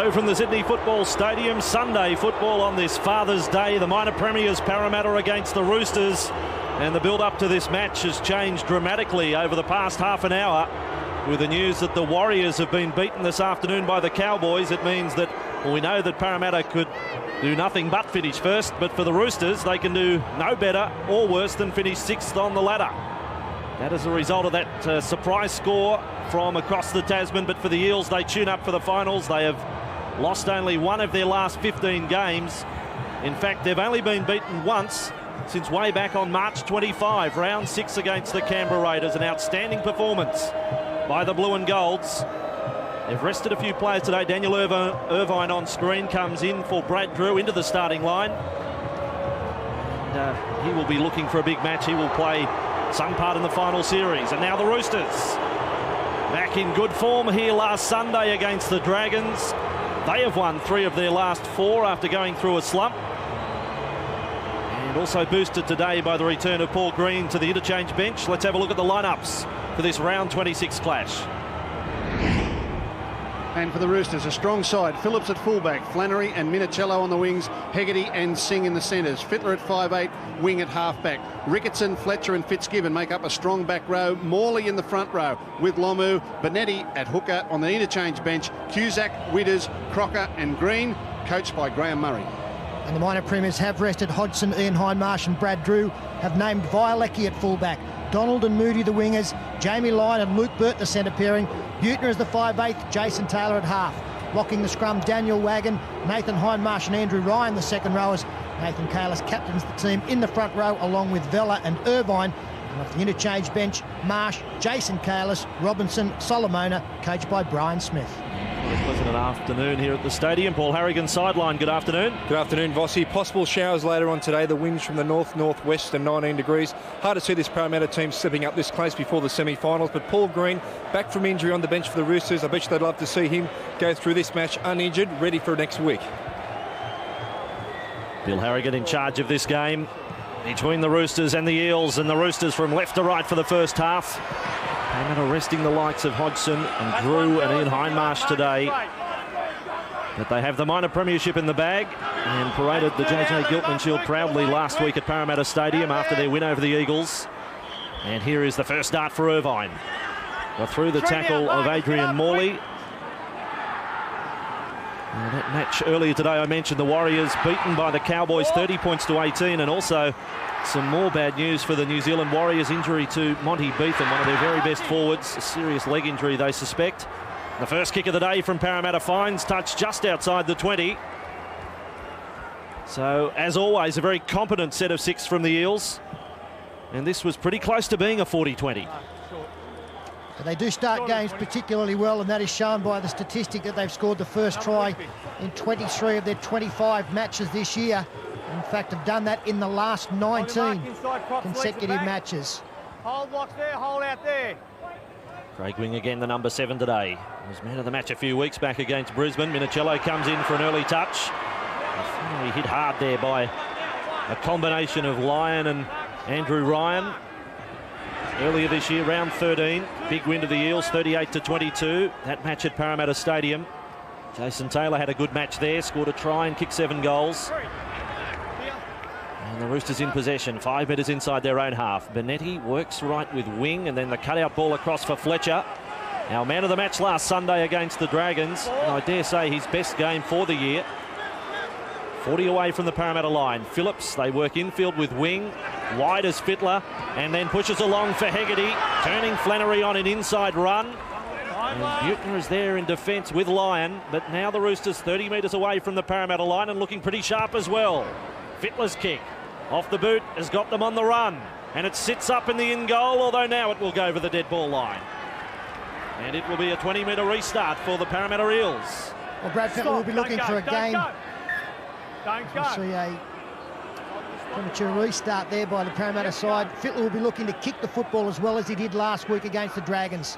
Hello from the Sydney Football Stadium. Sunday football on this Father's Day. The minor premiers Parramatta against the Roosters. And the build-up to this match has changed dramatically over the past half an hour. With the news that the Warriors have been beaten this afternoon by the Cowboys, it means that, well, we know that Parramatta could do nothing but finish first. But for the Roosters, they can do no better or worse than finish sixth on the ladder. That is a result of that surprise score from across the Tasman. But for the Eels, they tune up for the finals. They have lost only one of their last 15 games. In fact, they've only been beaten once since way back on March 25, round 6 against the Canberra Raiders. An outstanding performance by the Blue and Golds. They've rested a few players today. Daniel Irvine on screen comes in for Brad Drew into the starting line. And, he will be looking for a big match. He will play some part in the final series. And now the Roosters back in good form here last Sunday against the Dragons. They have won 3 of their last 4 after going through a slump. And also boosted today by the return of Paul Green to the interchange bench. Let's have a look at the lineups for this round 26 clash. And for the Roosters, a strong side. Phillips at fullback, Flannery and Minicello on the wings, Hegarty and Singh in the centres. Fittler at 5'8", wing at halfback. Ricketson, Fletcher and Fitzgibbon make up a strong back row. Morley in the front row with Lomu. Benetti at hooker on the interchange bench. Cusack, Widders, Crocker and Green, coached by Graham Murray. And the minor premiers have rested Hodgson, Ian Hindmarsh and Brad Drew, have named Violecki at fullback. Donald and Moody the wingers, Jamie Lyon and Luke Burt the centre pairing, Buettner as the 5'8", Jason Taylor at half. Locking the scrum, Daniel Wagon, Nathan Hindmarsh and Andrew Ryan the second rowers. Nathan Kalis captains the team in the front row along with Vella and Irvine. And off the interchange bench, Marsh, Jason Kalis, Robinson, Solomona, coached by Brian Smith. What a pleasant afternoon here at the stadium. Paul Harrigan, sideline. Good afternoon. Good afternoon, Vossi. Possible showers later on today. The winds from the north-northwest and 19 degrees. Hard to see this Parramatta team stepping up this close before the semi-finals. But Paul Green, back from injury on the bench for the Roosters. I bet you they'd love to see him go through this match uninjured, ready for next week. Bill Harrigan in charge of this game between the Roosters and the Eels. And the Roosters from left to right for the first half. Parramatta resting the likes of Hodgson and Drew and Ian Hindmarsh today. But they have the minor premiership in the bag and paraded the JJ Giltman Shield proudly last week at Parramatta Stadium after their win over the Eagles. And here is the first start for Irvine. Got through the tackle of Adrian Morley. Now that match earlier today, I mentioned the Warriors beaten by the Cowboys 30 points to 18, and also some more bad news for the New Zealand Warriors. Injury to Monty Beetham, one of their very best forwards. A serious leg injury, they suspect. The first kick of the day from Parramatta finds touch just outside the 20. So, as always, a very competent set of 6 from the Eels. And this was pretty close to being a 40-20. They do start games particularly well, and that is shown by the statistic that they've scored the first try in 23 of their 25 matches this year. In fact, have done that in the last 19 consecutive matches. Hold blocks there, hold out there. Craig Wing again, the number 7 today. He was man of the match a few weeks back against Brisbane. Minicello comes in for an early touch. Finally hit hard there by a combination of Lyon and Andrew Ryan. Earlier this year, round 13, big win to the Eels, 38-22. That match at Parramatta Stadium. Jason Taylor had a good match there, scored a try and kicked 7 goals. And the Roosters in possession, 5 metres inside their own half. Benetti works right with Wing, and then the cutout ball across for Fletcher. Our man of the match last Sunday against the Dragons, and I dare say his best game for the year. 40 away from the Parramatta line. Phillips, they work infield with Wing. Wide as Fittler, and then pushes along for Hegarty, turning Flannery on an inside run. And Buettner is there in defence with Lyon, but now the Roosters 30 metres away from the Parramatta line and looking pretty sharp as well. Fittler's kick off the boot has got them on the run, and it sits up in the in goal, although now it will go over the dead ball line. And it will be a 20-metre restart for the Parramatta Eels. Well, Brad Fittler will be looking for a game. We'll see a premature restart there by the Parramatta side. Fittler will be looking to kick the football as well as he did last week against the Dragons.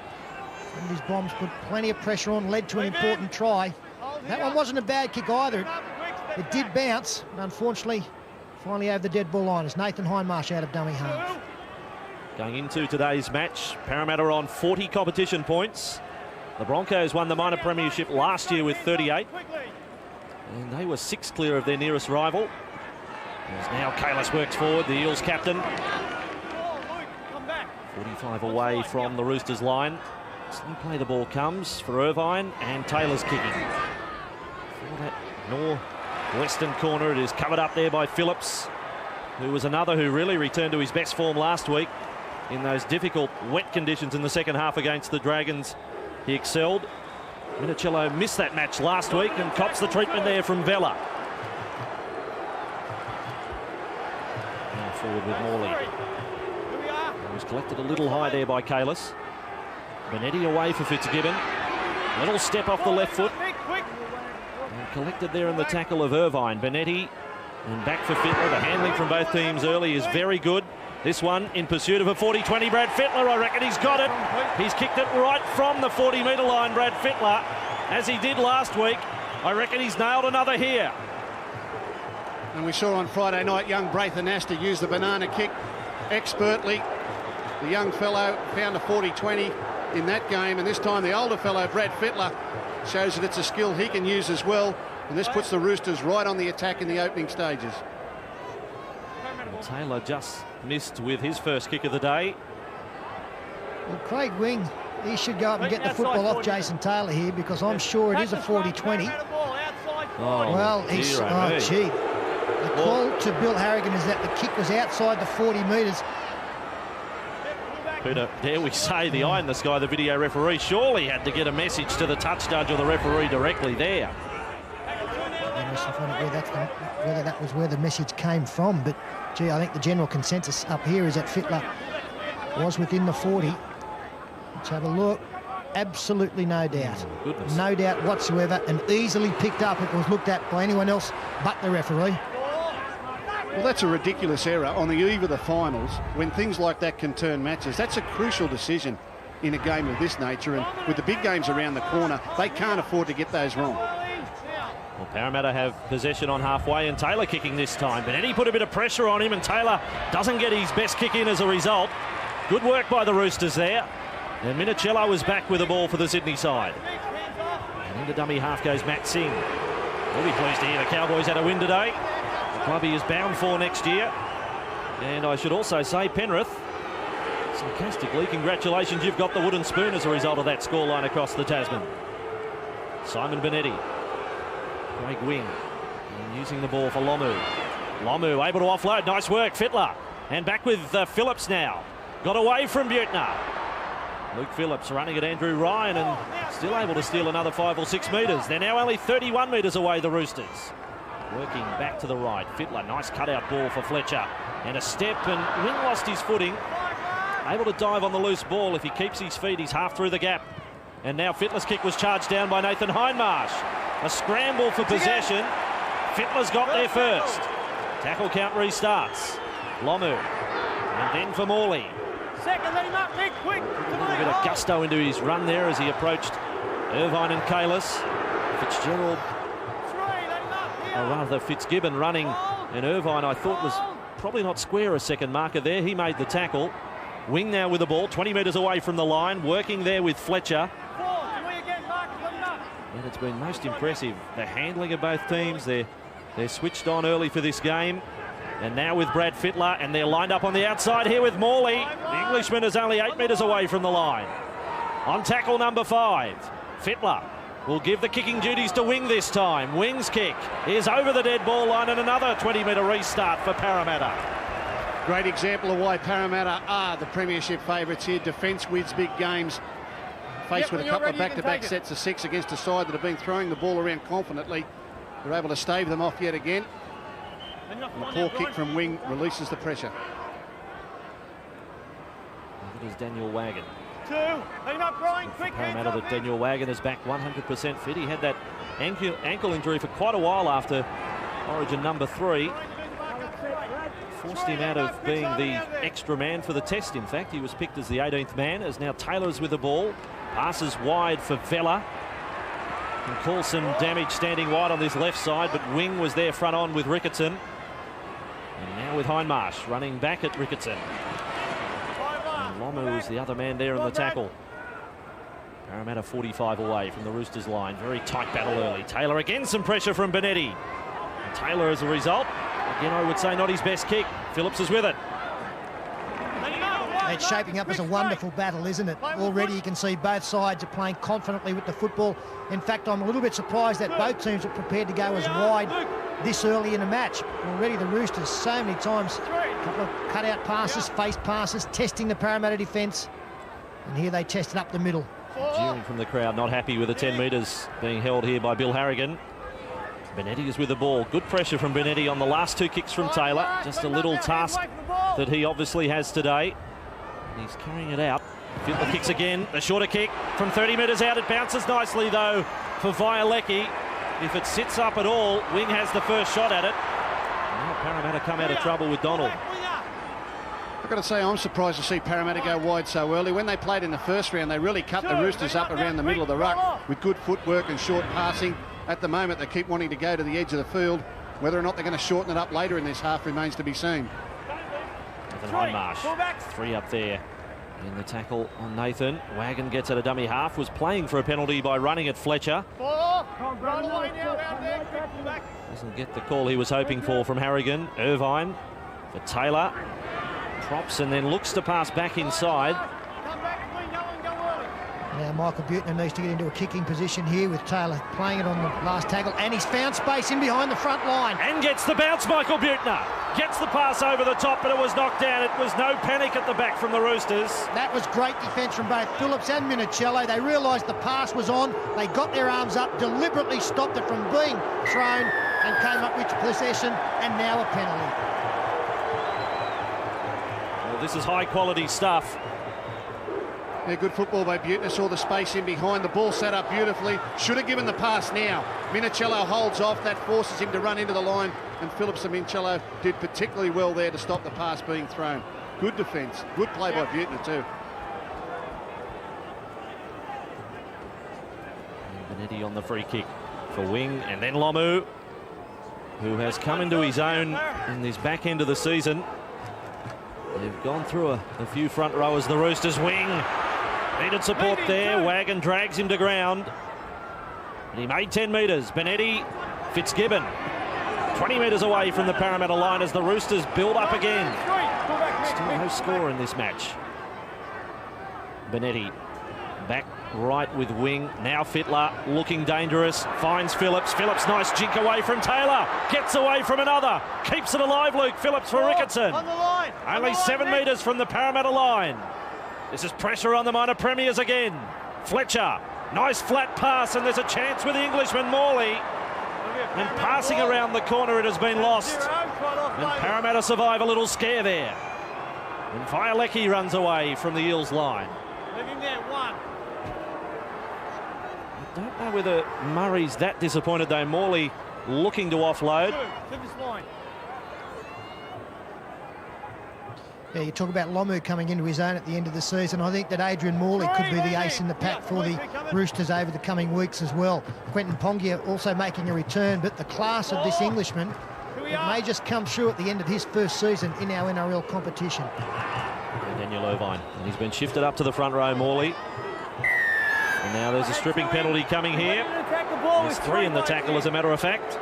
One of his bombs put plenty of pressure on, led to an important try. That one wasn't a bad kick either. It did bounce, but unfortunately, finally over the dead ball line as Nathan Hindmarsh out of dummy half. Going into today's match, Parramatta on 40 competition points. The Broncos won the minor premiership last year with 38. And they were 6 clear of their nearest rival. As now Kalis works forward, the Eels captain. 45 away from the Roosters line. Slow play the ball comes for Irvine, and Taylor's kicking. For that north-western corner, it is covered up there by Phillips, who was another who really returned to his best form last week. In those difficult wet conditions in the second half against the Dragons, he excelled. Minicello missed that match last week and cops the treatment there from Vella. Now forward with Morley. He was collected a little high there by Kalis. Benetti away for Fitzgibbon. Little step off the left foot. And collected there in the tackle of Irvine. Benetti and back for Fittler. The handling from both teams early is very good. This one in pursuit of a 40-20, Brad Fittler. I reckon he's got it. He's kicked it right from the 40-metre line, Brad Fittler, as he did last week. I reckon he's nailed another here. And we saw on Friday night young Braithen Astor use the banana kick expertly. The young fellow found a 40-20 in that game, and this time the older fellow, Brad Fittler, shows that it's a skill he can use as well. And this puts the Roosters right on the attack in the opening stages. And Taylor just missed with his first kick of the day. Well, Craig Wing, he should go up and get the football off Jason Taylor here, because I'm sure it is a 40-20. Oh, well, he's... Oh, gee. The call to Bill Harrigan is that the kick was outside the 40 metres. Peter, dare we say the eye in the sky, the video referee surely had to get a message to the touch judge or the referee directly there. Whether that was where the message came from, but gee, I think the general consensus up here is that Fittler was within the 40. Let's have a look. Absolutely no doubt. Goodness. No doubt whatsoever, and easily picked up if it was looked at by anyone else but the referee. Well, that's a ridiculous error on the eve of the finals when things like that can turn matches. That's a crucial decision in a game of this nature, and with the big games around the corner, they can't afford to get those wrong. Well, Parramatta have possession on halfway, and Taylor kicking this time. But Eddie put a bit of pressure on him, and Taylor doesn't get his best kick in as a result. Good work by the Roosters there. And Minicello was back with the ball for the Sydney side. And into dummy half goes Matt Singh. We'll be pleased to hear the Cowboys had a win today. The club he is bound for next year. And I should also say, Penrith, sarcastically, congratulations, you've got the wooden spoon as a result of that scoreline across the Tasman. Simon Benetti. Craig Wing. And using the ball for Lomu. Lomu able to offload. Nice work, Fittler. And back with Phillips now. Got away from Buettner. Luke Phillips running at Andrew Ryan and still able to steal another 5 or 6 metres. They're now only 31 metres away, the Roosters. Working back to the right. Fittler, nice cutout ball for Fletcher. And a step, and Wing lost his footing. Able to dive on the loose ball. If he keeps his feet, he's half through the gap. And now Fittler's kick was charged down by Nathan Hindmarsh. A scramble for possession. Fittler's got there first. Tackle count restarts. Lomu. And then for Morley. Second, let him up, Nick, quick. A bit of gusto into his run there as he approached Irvine and Kalis. Fitzgerald, or rather Fitzgibbon running, and Irvine I thought was probably not square a second marker there. He made the tackle. Wing now with the ball, 20 metres away from the line, working there with Fletcher. And it's been most impressive, the handling of both teams. They're switched on early for this game. And now with Brad Fittler, and they're lined up on the outside here with Morley. The Englishman is only 8 metres away from the line. On tackle number 5, Fittler will give the kicking duties to Wing this time. Wing's kick is over the dead ball line, and another 20-metre restart for Parramatta. Great example of why Parramatta are the premiership favourites here. Defence wins big games. Faced with a couple of back-to-back sets of 6 against a side that have been throwing the ball around confidently. They're able to stave them off yet again. And the poor kick from Wing releases the pressure. It is Daniel Wagon. Parramatta that Daniel Wagon is back 100% fit. He had that ankle injury for quite a while after Origin number 3. Forced him out of being the extra man for the test, in fact. He was picked as the 18th man, as now Taylor's with the ball. Passes wide for Vella. Can cause some damage standing wide on this left side, but Wing was there front on with Ricketson. And now with Hindmarsh running back at Ricketson. And Lomu was the other man there in the tackle. Parramatta 45 away from the Roosters line. Very tight battle early. Taylor again, some pressure from Benetti. And Taylor as a result, again I would say not his best kick. Phillips is with it. It's shaping up as a wonderful battle, isn't it? Already you can see both sides are playing confidently with the football. In fact, I'm a little bit surprised that both teams are prepared to go as wide this early in a match. Already the Roosters so many times, a couple of cut-out passes, face passes, testing the Parramatta defence. And here they tested up the middle. Jeering from the crowd, not happy with the 10 metres being held here by Bill Harrigan. Benetti is with the ball. Good pressure from Benetti on the last two kicks from Taylor. Just a little task that he obviously has today. He's carrying it out. Fittler kicks again. A shorter kick from 30 metres out. It bounces nicely, though, for Violecki. If it sits up at all, Wing has the first shot at it. Now Parramatta come out of trouble with Donald. I've got to say, I'm surprised to see Parramatta go wide so early. When they played in the first round, they really cut the Roosters up around the middle of the ruck with good footwork and short passing. At the moment, they keep wanting to go to the edge of the field. Whether or not they're going to shorten it up later in this half remains to be seen. Nathan Hindmarsh, 3 up there in the tackle on Nathan. Wagon gets at a dummy half, was playing for a penalty by running at Fletcher. Doesn't get the call he was hoping for from Harrigan. Irvine for Taylor. Props and then looks to pass back inside. Now Michael Buettner needs to get into a kicking position here with Taylor playing it on the last tackle, and he's found space in behind the front line. And gets the bounce, Michael Buettner. Gets the pass over the top, but it was knocked down. It was no panic at the back from the Roosters. That was great defence from both Phillips and Minicello. They realised the pass was on. They got their arms up, deliberately stopped it from being thrown, and came up with possession, and now a penalty. Well, this is high-quality stuff. Yeah, good football by Buettner. Saw the space in behind. The ball set up beautifully. Should have given the pass now. Minicello holds off. That forces him to run into the line. And Phillips and Minicello did particularly well there to stop the pass being thrown. Good defence. Good play by Buettner too. And Benetti on the free kick for Wing. And then Lomu, who has come into his own in this back end of the season. They've gone through a few front rowers. The Roosters. Wing needed support there. Wagon drags him to ground. And he made 10 metres. Benetti, Fitzgibbon, 20 metres away from the Parramatta line as the Roosters build up again. Still no score in this match. Benetti back right with Wing. Now Fittler looking dangerous. Finds Phillips. Phillips, nice jink away from Taylor. Gets away from another. Keeps it alive, Luke. Phillips for Ricketson. Only 7 metres from the Parramatta line. This is pressure on the minor premiers again. Fletcher, nice flat pass, and there's a chance with the Englishman Morley. And passing around the corner, it has been lost. And Parramatta survive a little scare there. And Violecki runs away from the Eels line. I don't know whether Murray's that disappointed though. Morley looking to offload. Yeah, you talk about Lomu coming into his own at the end of the season. I think that Adrian Morley could be the ace in the pack for the Roosters over the coming weeks as well. Quentin Pongia also making a return, but the class of this Englishman, it may just come through at the end of his first season in our NRL competition. And Daniel Irvine, and he's been shifted up to the front row, Morley. And now there's a stripping penalty coming here. There's 3 in the tackle, as a matter of fact.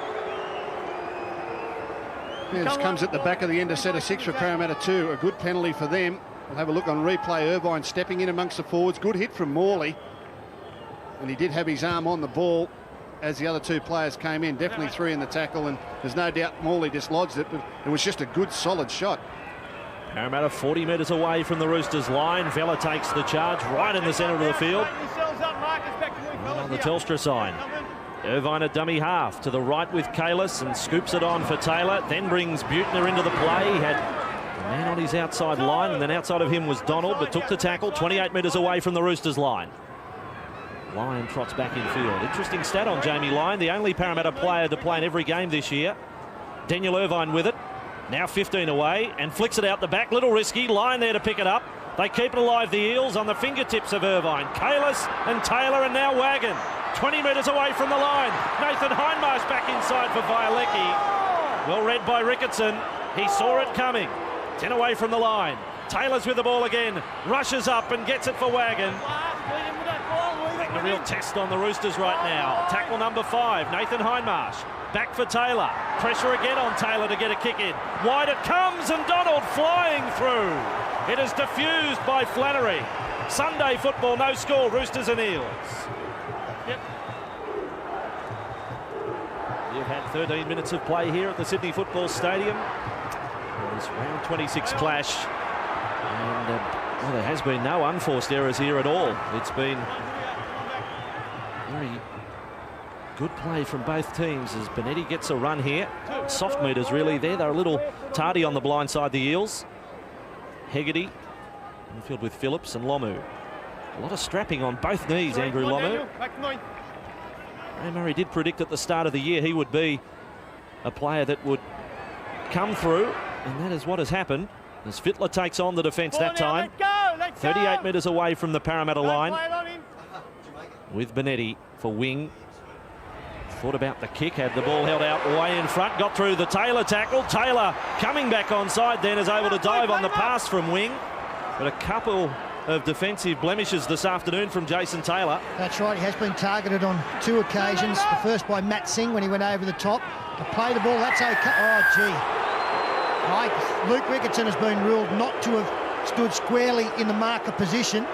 Yeah, this comes at the back of the end of set of 6 for Parramatta 2. A good penalty for them. We'll have a look on replay. Irvine stepping in amongst the forwards. Good hit from Morley. And he did have his arm on the ball as the other 2 players came in. Definitely 3 in the tackle, and there's no doubt Morley dislodged it, but it was just a good, solid shot. Parramatta 40 metres away from the Roosters line. Vella takes the charge right in the centre of the field. Right on the Telstra sign. Irvine at dummy half to the right with Kalis and scoops it on for Taylor. Then brings Buettner into the play. He had a man on his outside line, and then outside of him was Donald, but took the tackle 28 metres away from the Roosters line. Lyon trots back in field. Interesting stat on Jamie Lyon, the only Parramatta player to play in every game this year. Daniel Irvine with it. Now 15 away and flicks it out the back. Little risky. Lyon there to pick it up. They keep it alive, the Eels, on the fingertips of Irvine. Kalis and Taylor, and now Wagon. 20 metres away from the line. Nathan Hindmarsh back inside for Violecki. Well read by Ricketson. He saw it coming. 10 away from the line. Taylor's with the ball again. Rushes up and gets it for Wagon. A real test on the Roosters right now. Tackle number 5, Nathan Hindmarsh. Back for Taylor. Pressure again on Taylor to get a kick in. Wide it comes, and Donald flying through. It is diffused by Flannery. Sunday football, no score, Roosters and Eels. Yep. You've had 13 minutes of play here at the Sydney Football Stadium. This round 26 clash. And well, there has been no unforced errors here at all. It's been very good play from both teams as Benetti gets a run here. Soft meters really there. They're a little tardy on the blind side, the Eels. Hegarty infield with Phillips and Lomu. A lot of strapping on both knees, Andrew Lomu. Ray Murray did predict at the start of the year he would be a player that would come through, and that is what has happened as Fittler takes on the defence that time. 38 metres away from the Parramatta line with Benetti for wing. Thought about the kick, had the ball held out way in front, got through the Taylor tackle. Taylor coming back onside then is able to dive on the pass from wing. But a couple of defensive blemishes this afternoon from Jason Taylor. That's right, he has been targeted on 2 occasions. The first by Matt Singh when he went over the top. To play the ball, that's okay. Oh, gee. Luke Ricketson has been ruled not to have stood squarely in the marker position.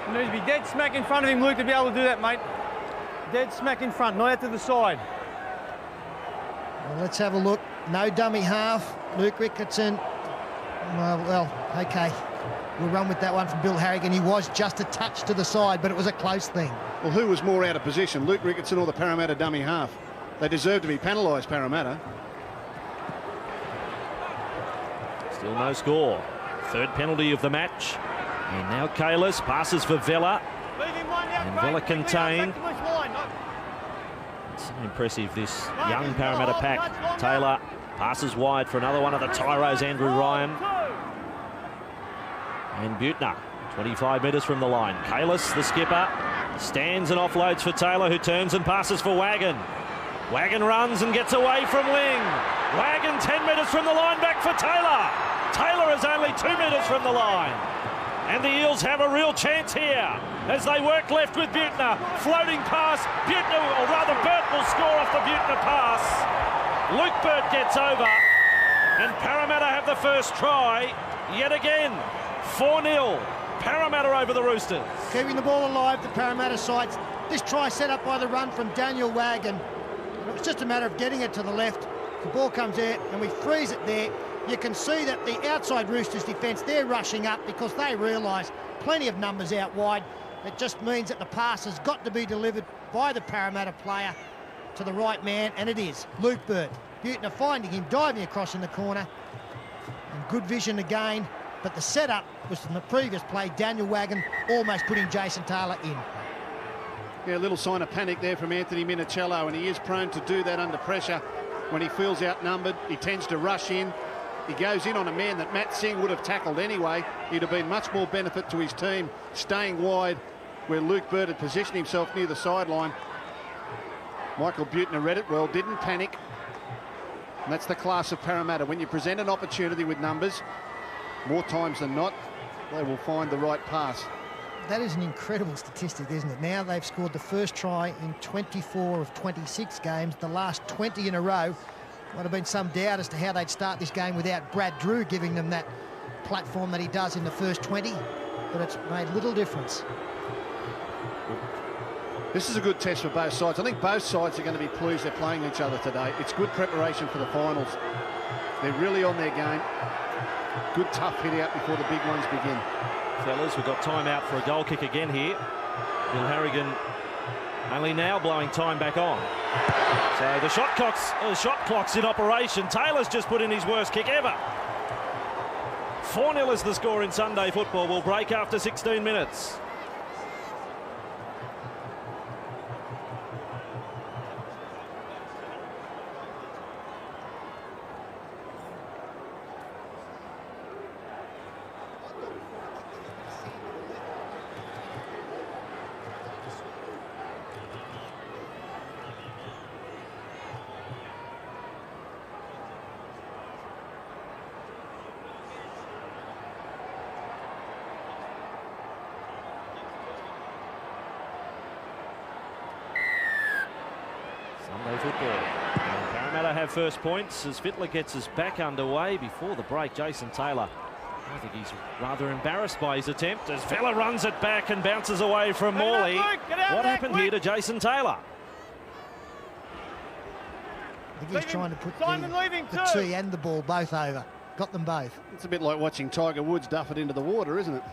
You need to be dead smack in front of him, Luke, to be able to do that, mate. Dead smack in front, not out to the side. Well, let's have a look. No dummy half. Luke Ricketson. Well, okay. We'll run with that one from Bill Harrigan. He was just a touch to the side, but it was a close thing. Well, who was more out of position, Luke Ricketson or the Parramatta dummy half? They deserve to be penalised, Parramatta. Still no score. Third penalty of the match. And now Kalis passes for Vella. And Vella contained. It's so impressive, this young Parramatta pack. Taylor passes wide for another one of the tyros, Andrew Ryan. And Butner, 25 metres from the line. Kalis, the skipper, stands and offloads for Taylor, who turns and passes for Wagon. Wagon runs and gets away from wing. Wagon 10 metres from the line, back for Taylor. Taylor is only 2 metres from the line. And the Eels have a real chance here as they work left with Butner. Floating pass. Butner, or rather Burt, will score off the Butner pass. Luke Burt gets over. And Parramatta have the first try yet again. 4-0. Parramatta over the Roosters. Keeping the ball alive, the Parramatta sides. This try set up by the run from Daniel Wagon. It was just a matter of getting it to the left. The ball comes out and we freeze it there. You can see that the outside Roosters defence, they're rushing up because they realise plenty of numbers out wide. It just means that the pass has got to be delivered by the Parramatta player to the right man, and it is. Luke Burt. Butner finding him, diving across in the corner. And good vision again, but the setup was from the previous play. Daniel Wagon almost putting Jason Taylor in. Yeah, a little sign of panic there from Anthony Minicello, and he is prone to do that under pressure. When he feels outnumbered, he tends to rush in. He goes in on a man that Matt Singh would have tackled anyway. He'd have been much more benefit to his team staying wide where Luke Burt had positioned himself near the sideline. Michael Butner read it well, didn't panic. And that's the class of Parramatta. When you present an opportunity with numbers, more times than not, they will find the right pass. That is an incredible statistic, isn't it? Now they've scored the first try in 24 of 26 games, the last 20 in a row. Might have been some doubt as to how they'd start this game without Brad Drew giving them that platform that he does in the first 20, but it's made little difference. This is a good test for both sides. I think both sides are going to be pleased they're playing each other today. It's good preparation for the finals. They're really on their game. Good tough hit out before the big ones begin. Fellas, we've got time out for a goal kick again here. Bill Harrigan only now blowing time back on. So the shot clock's in operation. Taylor's just put in his worst kick ever. 4-0 is the score in Sunday football. We'll break after 16 minutes. Sunday football. And Parramatta have first points as Fittler gets us back underway. Before the break, Jason Taylor, I think he's rather embarrassed by his attempt as Vella runs it back and bounces away from Morley. What happened here to Jason Taylor? I think he's trying to put the tee and the ball both over. Got them both. It's a bit like watching Tiger Woods duff it into the water, isn't it?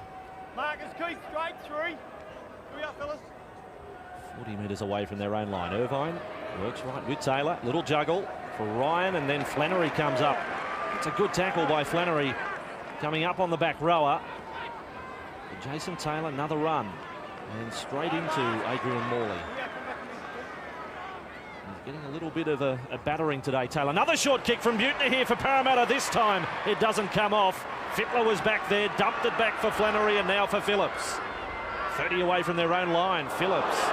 Marcus Keith straight through. Here we are, fellas. 40 metres away from their own line. Irvine works right with Taylor. Little juggle for Ryan, and then Flannery comes up. It's a good tackle by Flannery. Coming up on the back rower. Jason Taylor, another run. And straight into Adrian Morley. He's getting a little bit of a battering today, Taylor. Another short kick from Butner here for Parramatta. This time it doesn't come off. Fittler was back there, dumped it back for Flannery, and now for Phillips. 30 away from their own line. Phillips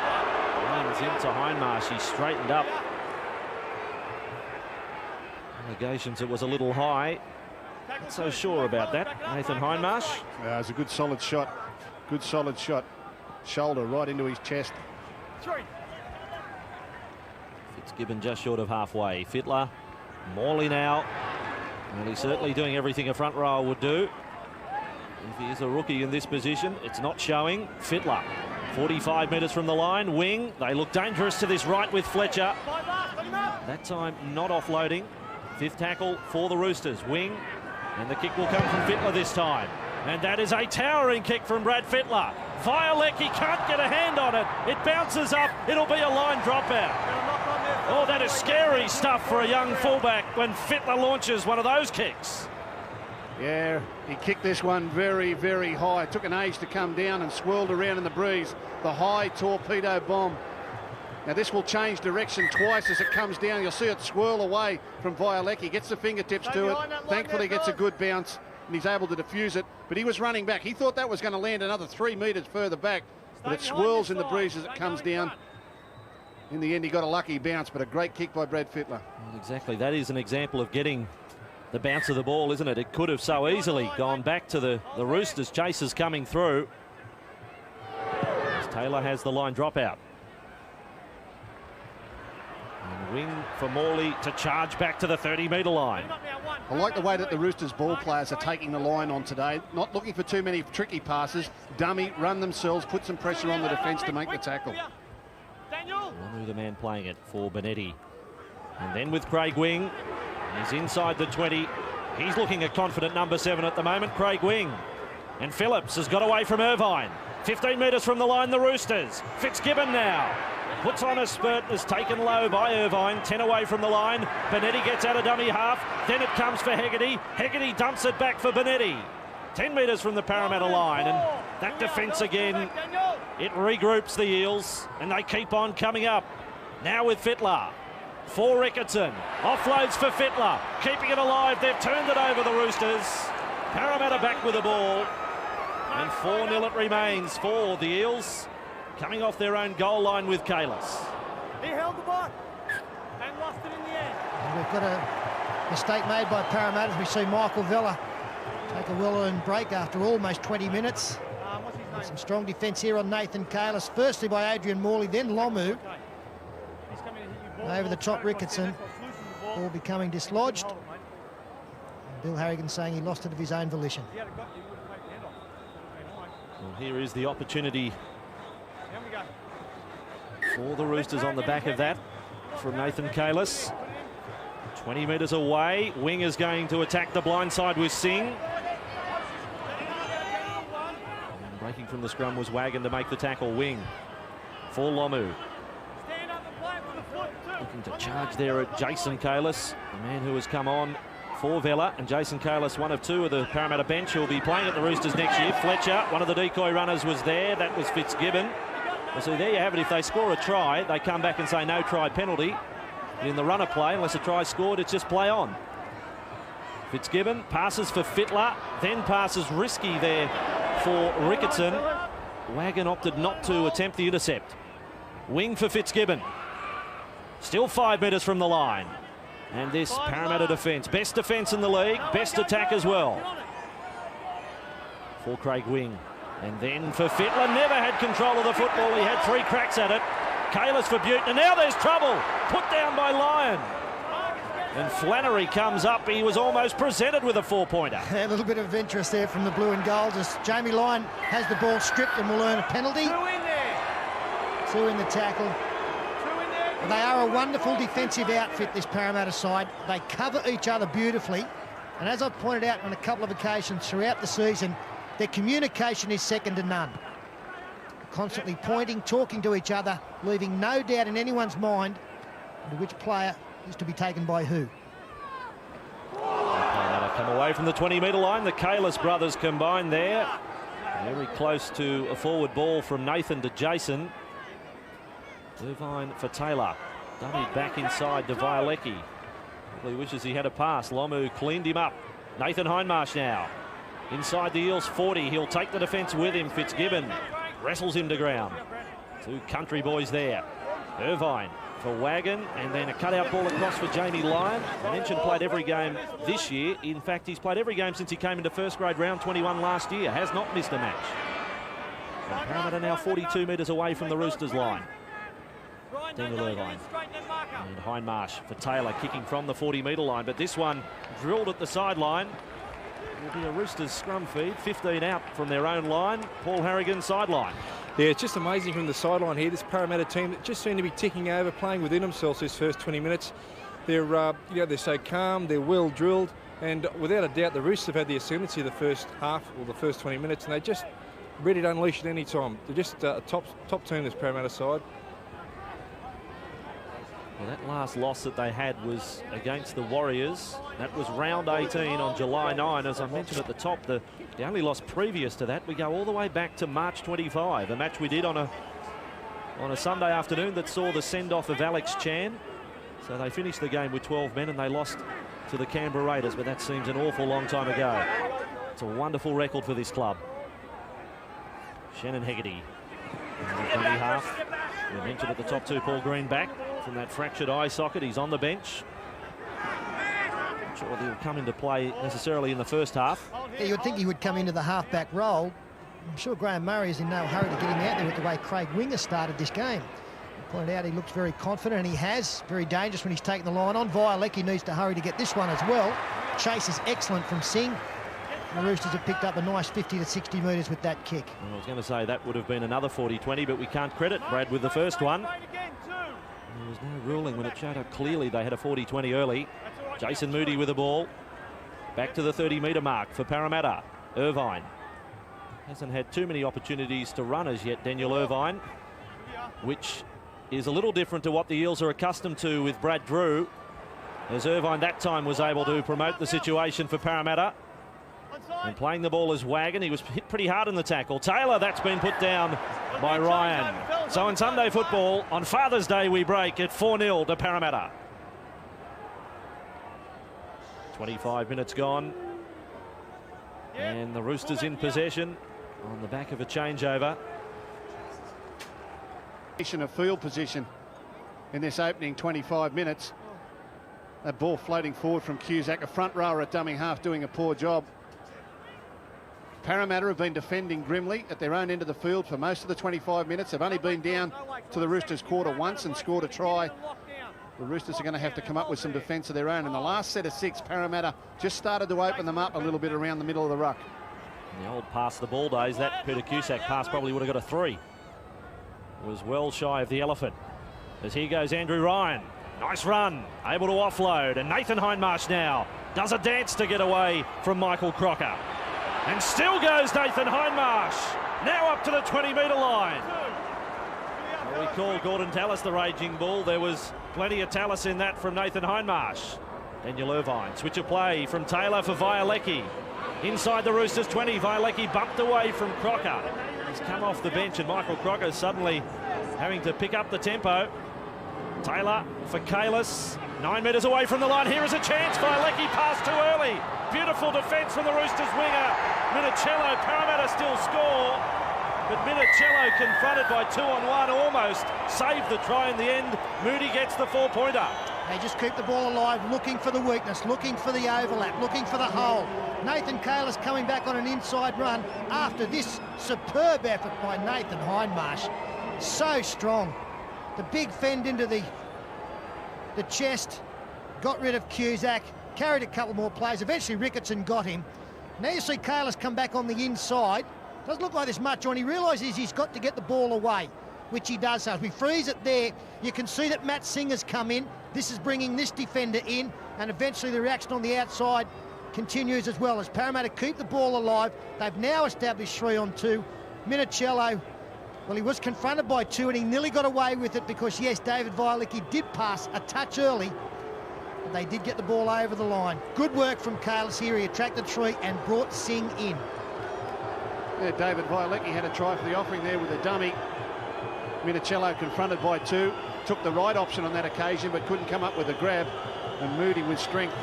runs into Hindmarsh. He's straightened up. Allegations it was a little high. Not so sure about that, Nathan Hindmarsh. It was a good solid shot. Good solid shot. Shoulder right into his chest. Fitzgibbon just short of halfway. Fittler, Morley now. Well, he's certainly doing everything a front rower would do. If he is a rookie in this position, it's not showing. Fittler, 45 metres from the line. Wing, they look dangerous to this right with Fletcher. That time not offloading. Fifth tackle for the Roosters. Wing, and the kick will come from Fittler this time. And that is a towering kick from Brad Fittler. Vialecki can't get a hand on it. It bounces up. It'll be a line dropout. Oh, that is scary stuff for a young fullback when Fittler launches one of those kicks. Yeah, he kicked this one very, very high. It took an age to come down and swirled around in the breeze. The high torpedo bomb. Now this will change direction twice as it comes down. You'll see it swirl away from Vialecki. Gets the fingertips to it. Thankfully gets a good bounce and he's able to defuse it. But he was running back. He thought that was going to land another 3 metres further back. But it swirls in the breeze as it comes down. In the end, he got a lucky bounce, but a great kick by Brad Fittler. Well, exactly. That is an example of getting the bounce of the ball, isn't it? It could have so easily gone back to the Roosters. Chasers coming through. As Taylor has the line dropout. And wing for Morley to charge back to the 30-metre line. I like the way that the Roosters ball players are taking the line on today. Not looking for too many tricky passes. Dummy, run themselves, put some pressure on the defence to make the tackle. Lamu, the man playing it for Benetti. And then with Craig Wing, he's inside the 20. He's looking a confident number 7 at the moment, Craig Wing. And Phillips has got away from Irvine. 15 metres from the line, the Roosters. Fitzgibbon now. Puts on a spurt, is taken low by Irvine. 10 away from the line. Benetti gets out of dummy half. Then it comes for Hegarty. Hegarty dumps it back for Benetti. 10 metres from the Parramatta line. And that defence again, it regroups the Eels. And they keep on coming up. Now with Fittler. For Ricketson. Offloads for Fittler. Keeping it alive. They've turned it over, the Roosters. Parramatta back with the ball. And 4-0 it remains for the Eels. Coming off their own goal line with Kalis. He held the ball and lost it in the end. And we've got a mistake made by Parramatta as we see Michael Vella take a well-earned break after almost 20 minutes. What's his name? Some strong defence here on Nathan Kalis. Firstly by Adrian Morley, then Lomu. Over the top, Ricketson. Ball becoming dislodged. And Bill Harrigan saying he lost it of his own volition. Well, here is the opportunity for the Roosters on the back of that from Nathan Kalis. 20 metres away. Wing is going to attack the blind side with Singh. And breaking from the scrum was Wagon to make the tackle. Wing for Lomu. Looking to charge there at Jason Kalis, the man who has come on for Vella. And Jason Kalis, one of 2 of the Parramatta bench, who will be playing at the Roosters next year. Fletcher, one of the decoy runners, was there. That was Fitzgibbon. So there you have it. If they score a try, they come back and say no try penalty. In the runner play, unless a try scored, it's just play on. Fitzgibbon passes for Fittler, then passes risky there for Ricketson. Wagon opted not to attempt the intercept. Wing for Fitzgibbon. Still 5 metres from the line. And this Parramatta defence, best defence in the league, best attack as well. For Craig Wing. And then for Fittler, never had control of the football. He had 3 cracks at it. Kalis for Butte, and now there's trouble. Put down by Lyon. And Flannery comes up. He was almost presented with a 4-pointer. A little bit of interest there from the blue and gold as Jamie Lyon has the ball stripped and will earn a penalty. 2 in there. 2 in the tackle. 2 in there. They are a wonderful defensive outfit, this Parramatta side. They cover each other beautifully. And as I've pointed out on a couple of occasions throughout the season, their communication is second to none. Constantly pointing, talking to each other, leaving no doubt in anyone's mind into which player is to be taken by who. Parramatta come away from the 20-metre line. The Kalis brothers combined there. Very close to a forward ball from Nathan to Jason. Irvine for Taylor. Dummied back inside to Violecki. Probably wishes he had a pass. Lomu cleaned him up. Nathan Hindmarsh now. Inside the Eels 40. He'll take the defence with him. Fitzgibbon wrestles him to ground. 2 country boys there. Irvine for Wagon, and then a cutout ball across for Jamie Lyon. I mentioned played every game this year. In fact, he's played every game since he came into first grade round 21 last year. Has not missed a match. And Parramatta now 42 metres away from the Roosters line. Daniel Irvine and Hindmarsh for Taylor, kicking from the 40-metre line, but this one drilled at the sideline. Will be a Roosters scrum feed, 15 out from their own line. Paul Harrigan sideline. Yeah, it's just amazing from the sideline here. This Parramatta team that just seem to be ticking over, playing within themselves this first 20 minutes. They're, they're so calm, they're well drilled, and without a doubt, the Roosters have had the ascendancy of the first half or the first 20 minutes, and they just ready to unleash at any time. They're just a top team, this Parramatta side. Well, that last loss that they had was against the Warriors. That was round 18 on July 9. As I mentioned at the top, the only loss previous to that, we go all the way back to March 25, a match we did on a Sunday afternoon that saw the send-off of Alex Chan. So they finished the game with 12 men and they lost to the Canberra Raiders, but that seems an awful long time ago. It's a wonderful record for this club. Shannon Hegarty in the half. We mentioned at the top 2, Paul Green back from that fractured eye socket. He's on the bench. Not sure whether he'll come into play necessarily in the first half. Yeah, you'd think he would come into the half-back role. I'm sure Graham Murray is in no hurry to get him out there with the way Craig Winger started this game. He pointed out he looks very confident, and he has. Very dangerous when he's taken the line on. Violecki needs to hurry to get this one as well. Chase is excellent from Singh. The Roosters have picked up a nice 50 to 60 metres with that kick. Well, I was going to say that would have been another 40-20, but we can't credit Brad with the first one. There was no ruling when it showed up clearly they had a 40-20 early. Jason Moody with the ball. Back to the 30-metre mark for Parramatta. Irvine hasn't had too many opportunities to run as yet, Daniel Irvine, which is a little different to what the Eels are accustomed to with Brad Drew, as Irvine that time was able to promote the situation for Parramatta. And playing the ball as Wagon, he was hit pretty hard in the tackle. Taylor, that's been put down by Ryan. So in Sunday football, on Father's Day, we break at 4-0 to Parramatta. 25 minutes gone. And the Roosters in possession on the back of a changeover. Of field position in this opening 25 minutes. That ball floating forward from Cusack, a front rower at dummy half doing a poor job. Parramatta have been defending grimly at their own end of the field for most of the 25 minutes. They've only been down to the Roosters quarter once and scored a try. The Roosters are going to have to come up with some defence of their own. In the last set of 6, Parramatta just started to open them up a little bit around the middle of the ruck. In the old pass the ball days, that Peter Cusack pass probably would have got a 3. Was well shy of the elephant. As here goes Andrew Ryan. Nice run, able to offload, and Nathan Hindmarsh now does a dance to get away from Michael Crocker. And still goes Nathan Hindmarsh, now up to the 20-metre line. Well, we call Gordon Tallis the raging bull. There was plenty of Tallis in that from Nathan Hindmarsh. Daniel Irvine, switch of play from Taylor for Violecki. Inside the Roosters 20, Violecki bumped away from Crocker. He's come off the bench and Michael Crocker suddenly having to pick up the tempo. Taylor for Kalis, 9 metres away from the line. Here is a chance. Violecki passed too early. Beautiful defence from the Roosters winger. Minicello, Parramatta still score. But Minicello, confronted by 2-on-1, almost saved the try in the end. Moody gets the 4-pointer. They just keep the ball alive, looking for the weakness, looking for the overlap, looking for the hole. Nathan Kalis coming back on an inside run after this superb effort by Nathan Hindmarsh. So strong. The big fend into the chest, got rid of Cusack, carried a couple more plays. Eventually Ricketson got him. Now you see Kalis come back on the inside. Doesn't look like there's much on. He realises he's got to get the ball away, which he does. So as we freeze it there, you can see that Matt Singer's come in. This is bringing this defender in, and eventually the reaction on the outside continues as well as Parramatta keep the ball alive. They've now established 3-on-2. Minicello, well, he was confronted by 2 and he nearly got away with it because, yes, David Violecki did pass a touch early, but they did get the ball over the line. Good work from Kalis here. He attracted 3 and brought Singh in. Yeah, David Violecki had a try for the offering there with a dummy. Minicello confronted by 2. Took the right option on that occasion, but couldn't come up with a grab. And Moody, with strength,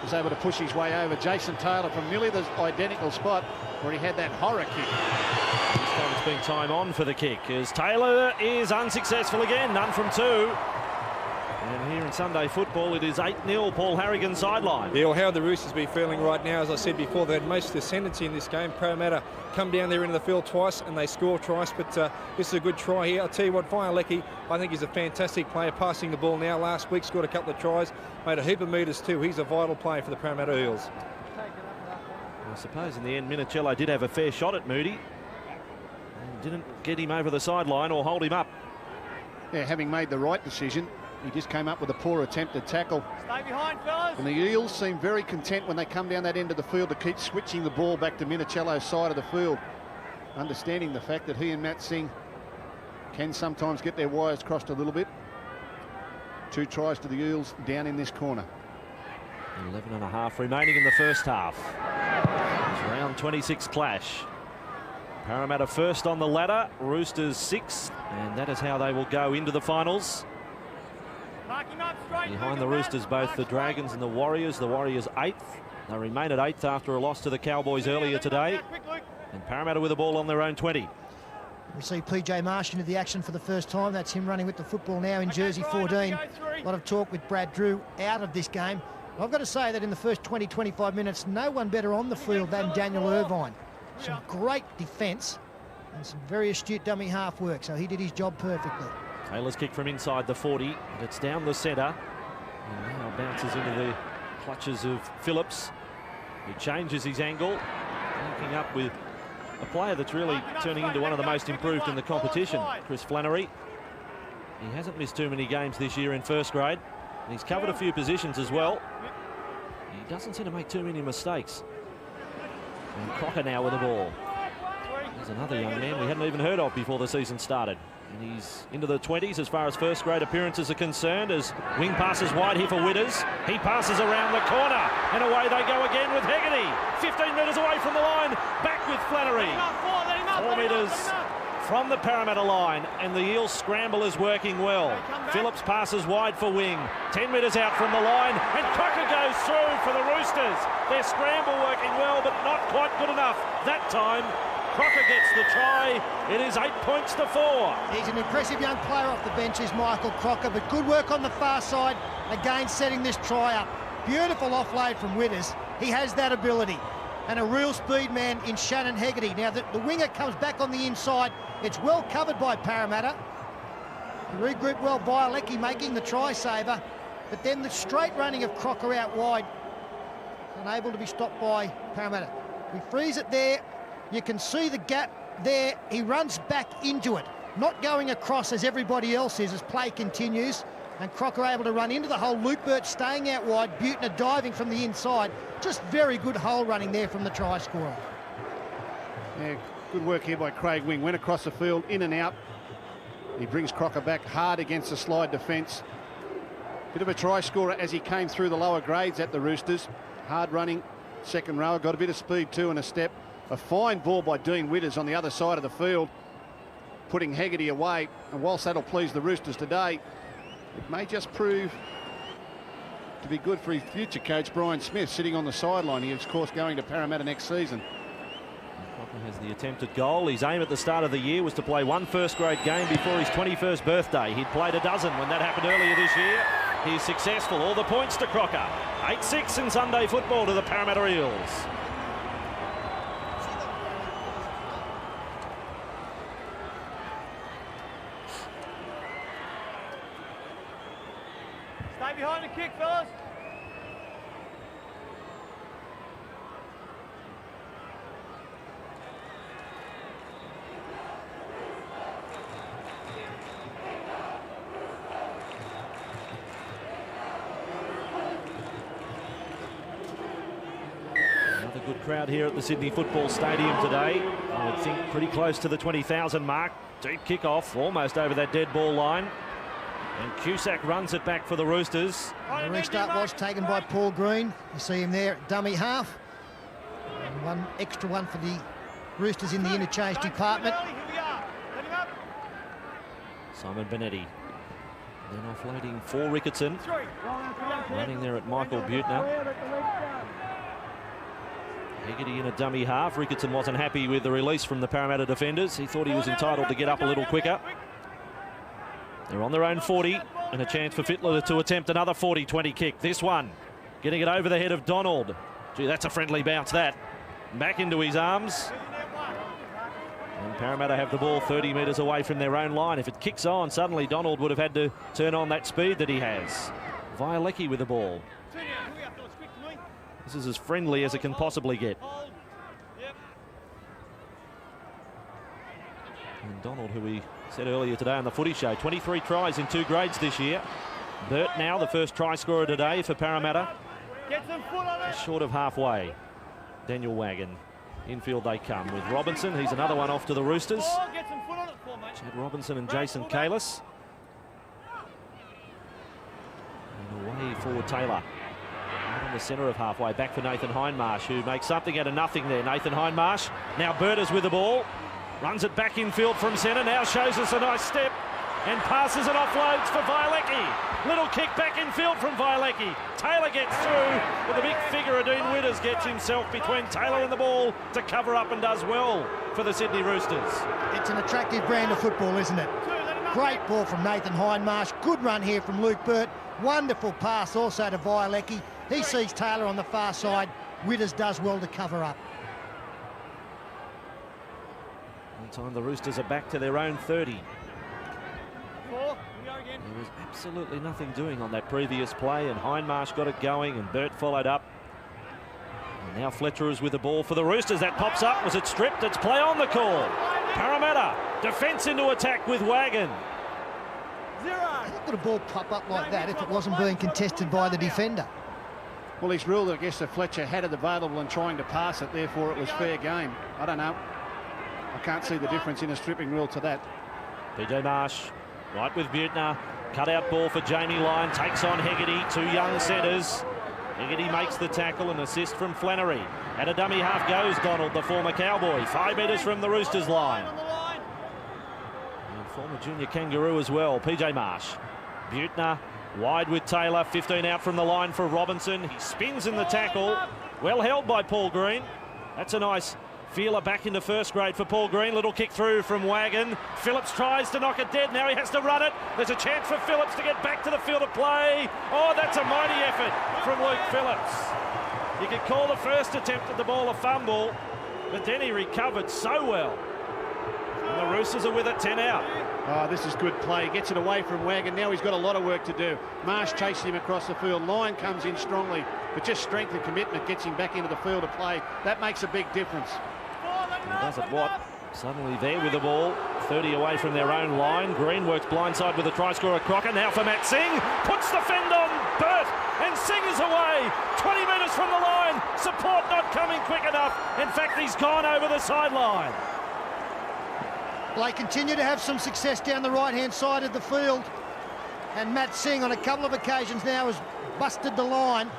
was able to push his way over Jason Taylor from nearly the identical spot where he had that horror kick. This time it's been time on for the kick as Taylor is unsuccessful again, none from 2. And here in Sunday football, it is 8-0, Paul Harrigan sideline. Yeah, well, how the Roosters be feeling right now? As I said before, they had most of the ascendancy in this game. Parramatta come down there into the field twice and they score twice, but this is a good try here. I'll tell you what, Violecki, I think he's a fantastic player, passing the ball now. Last week scored a couple of tries, made a heap of metres too. He's a vital player for the Parramatta Eels. I suppose in the end, Minicello did have a fair shot at Moody and didn't get him over the sideline or hold him up. Yeah, having made the right decision, he just came up with a poor attempted tackle. Stay behind, fellas. And the Eels seem very content when they come down that end of the field to keep switching the ball back to Minicello's side of the field, understanding the fact that he and Matt Singh can sometimes get their wires crossed a little bit. 2 tries to the Eels down in this corner. 11.5 remaining in the first half. It's round 26 clash. Parramatta first on the ladder, Roosters 6th, and that is how they will go into the finals. Behind the Roosters, both the Dragons and the Warriors. The Warriors 8th. They remain at 8th after a loss to the Cowboys earlier today. And Parramatta with the ball on their own 20. We see PJ Marsh into the action for the first time. That's him running with the football now in jersey 14. A lot of talk with Brad Drew out of this game. I've got to say that in the first 20-25 minutes, no one better on the field than Daniel Irvine. Some great defence and some very astute dummy half work, so he did his job perfectly. Taylor's kick from inside the 40, and it's down the centre. And now bounces into the clutches of Phillips, who changes his angle, linking up with a player that's really turning into one of the most improved in the competition, Chris Flannery. He hasn't missed too many games this year in first grade, and he's covered a few positions as well. He doesn't seem to make too many mistakes. And Crocker now with the ball. There's another young man we hadn't even heard of before the season started. And he's into the 20s as far as first grade appearances are concerned, as wing passes wide here for Witters. He passes around the corner and away they go again with Hegarty. 15 metres away from the line, back with Flannery. 4 metres from the Parramatta line, and the Eels scramble is working well. Phillips passes wide for wing, 10 metres out from the line, and Crocker goes through for the Roosters. Their scramble working well, but not quite good enough that time. Crocker gets the try. It is 8 points to 4. He's an impressive young player off the bench, is Michael Crocker, but good work on the far side, again setting this try up. Beautiful offload from Witters. He has that ability. And a real speed man in Shannon Hegarty. Now the winger comes back on the inside. It's well covered by Parramatta. They regroup well, Violecki making the try saver, but then the straight running of Crocker out wide, unable to be stopped by Parramatta. We freeze it there. You can see the gap there. He runs back into it, not going across as everybody else is as play continues. And Crocker able to run into the hole. Luke Burt staying out wide. Butner diving from the inside. Just very good hole running there from the try scorer. Yeah, good work here by Craig Wing. Went across the field, in and out. He brings Crocker back hard against the slide defence. Bit of a try scorer as he came through the lower grades at the Roosters. Hard running, second row. Got a bit of speed too and a step. A fine ball by Dean Witters on the other side of the field, putting Hegarty away. And whilst that'll please the Roosters today, it may just prove to be good for his future coach, Brian Smith, sitting on the sideline. He is, of course, going to Parramatta next season. Crocker has the attempted goal. His aim at the start of the year was to play one first-grade game before his 21st birthday. He'd played a dozen when that happened earlier this year. He's successful. All the points to Crocker. 8-6 in Sunday football to the Parramatta Eels. Stay behind the kick, fellas. Another good crowd here at the Sydney Football Stadium today. I would think pretty close to the 20,000 mark. Deep kick-off, almost over that dead ball line. And Cusack runs it back for the Roosters. The restart was taken by Paul Green. You see him there at dummy half. And one extra one for the Roosters in the interchange department. Simon Benetti. Then offloading for Ricketson. Running there at Michael Butner. Hegarty in a dummy half. Ricketson wasn't happy with the release from the Parramatta defenders. He thought he was entitled to get up a little quicker. They're on their own 40 and a chance for Fittler to attempt another 40-20 kick. This one getting it over the head of Donald. Gee, that's a friendly bounce, that. Back into his arms. And Parramatta have the ball 30 metres away from their own line. If it kicks on, suddenly Donald would have had to turn on that speed that he has. Vialecki with the ball. This is as friendly as it can possibly get. And Donald, who we said earlier today on the footy show, 23 tries in 2 grades this year. Burt now the first try scorer today for Parramatta. Just short of halfway. Daniel Wagon. Infield they come with Robinson. He's another one off to the Roosters. Chad Robinson and Jason Kalis. And away for Taylor. Right on the centre of halfway, back for Nathan Hindmarsh, who makes something out of nothing there. Nathan Hindmarsh, now Burters with the ball. Runs it back infield from centre, now shows us a nice step and passes and offloads for Vialecki. Little kick back infield from Vialecki. Taylor gets through, but the big figure of Dean Witters gets himself between Taylor and the ball to cover up and does well for the Sydney Roosters. It's an attractive brand of football, isn't it? Great ball from Nathan Hindmarsh. Good run here from Luke Burt. Wonderful pass also to Vialecki. He sees Taylor on the far side. Witters does well to cover up. Meantime, the Roosters are back to their own 30. There was absolutely nothing doing on that previous play, and Hindmarsh got it going, and Burt followed up. And now Fletcher is with the ball for the Roosters. That pops up. Was it stripped? It's play on the call. Parramatta defence into attack with Wagon. How could a ball pop up like that if it wasn't being contested by the defender? Well, he's ruled, I guess, that Fletcher had it available and trying to pass it, therefore it was fair game. I don't know. I can't see the difference in a stripping rule to that. PJ Marsh, right with Butner. Cut out ball for Jamie Lyon. Takes on Hegarty. 2 young centres. Hegarty makes the tackle, and assist from Flannery. At a dummy half goes Donald, the former Cowboy. 5 metres from the Roosters line. And former junior Kangaroo as well, PJ Marsh. Butner wide with Taylor. 15 out from the line for Robinson. He spins in the tackle. Well held by Paul Green. That's a nice feeler back into first grade for Paul Green. Little kick through from Wagon. Phillips tries to knock it dead. Now he has to run it. There's a chance for Phillips to get back to the field of play. Oh, that's a mighty effort from Luke Phillips. You could call the first attempt at the ball a fumble, but then he recovered so well. And the Roosters are with it, 10 out. Oh, this is good play. Gets it away from Wagon. Now he's got a lot of work to do. Marsh chasing him across the field. Lyon comes in strongly, but just strength and commitment gets him back into the field of play. That makes a big difference. And does it what? Suddenly there with the ball. 30 away from their own line. Green works blindside with the try scorer Crocker. Now for Matt Singh. Puts the fend on Burt. And Singh is away. 20 metres from the line. Support not coming quick enough. In fact, he's gone over the sideline. They continue to have some success down the right-hand side of the field. And Matt Singh on a couple of occasions now has busted the line.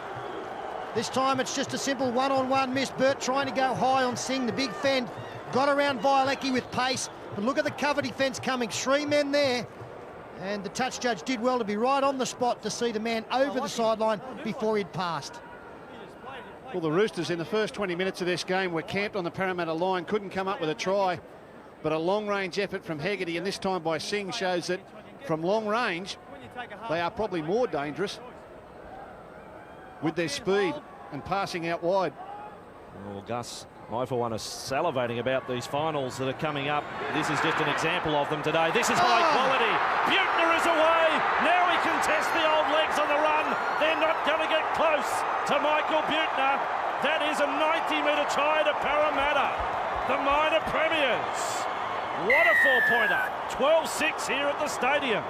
This time it's just a simple one-on-one miss. Burt trying to go high on Singh. The big fend got around Vialecki with pace. But look at the cover defence coming. 3 men there. And the touch judge did well to be right on the spot to see the man over the sideline before he'd passed. Well, the Roosters in the first 20 minutes of this game were camped on the Parramatta line. Couldn't come up with a try. But a long-range effort from Hegarty, and this time by Singh, shows that from long range, they are probably more dangerous with their speed and passing out wide. Well, Gus I, for one, are salivating about these finals that are coming up. This is just an example of them today. This is high quality. Buettner is away. Now he can test the old legs on the run. They're not going to get close to Michael Buettner. That is a 90-metre try to Parramatta, the minor premiers. What a four-pointer. 12-6 here at the stadium.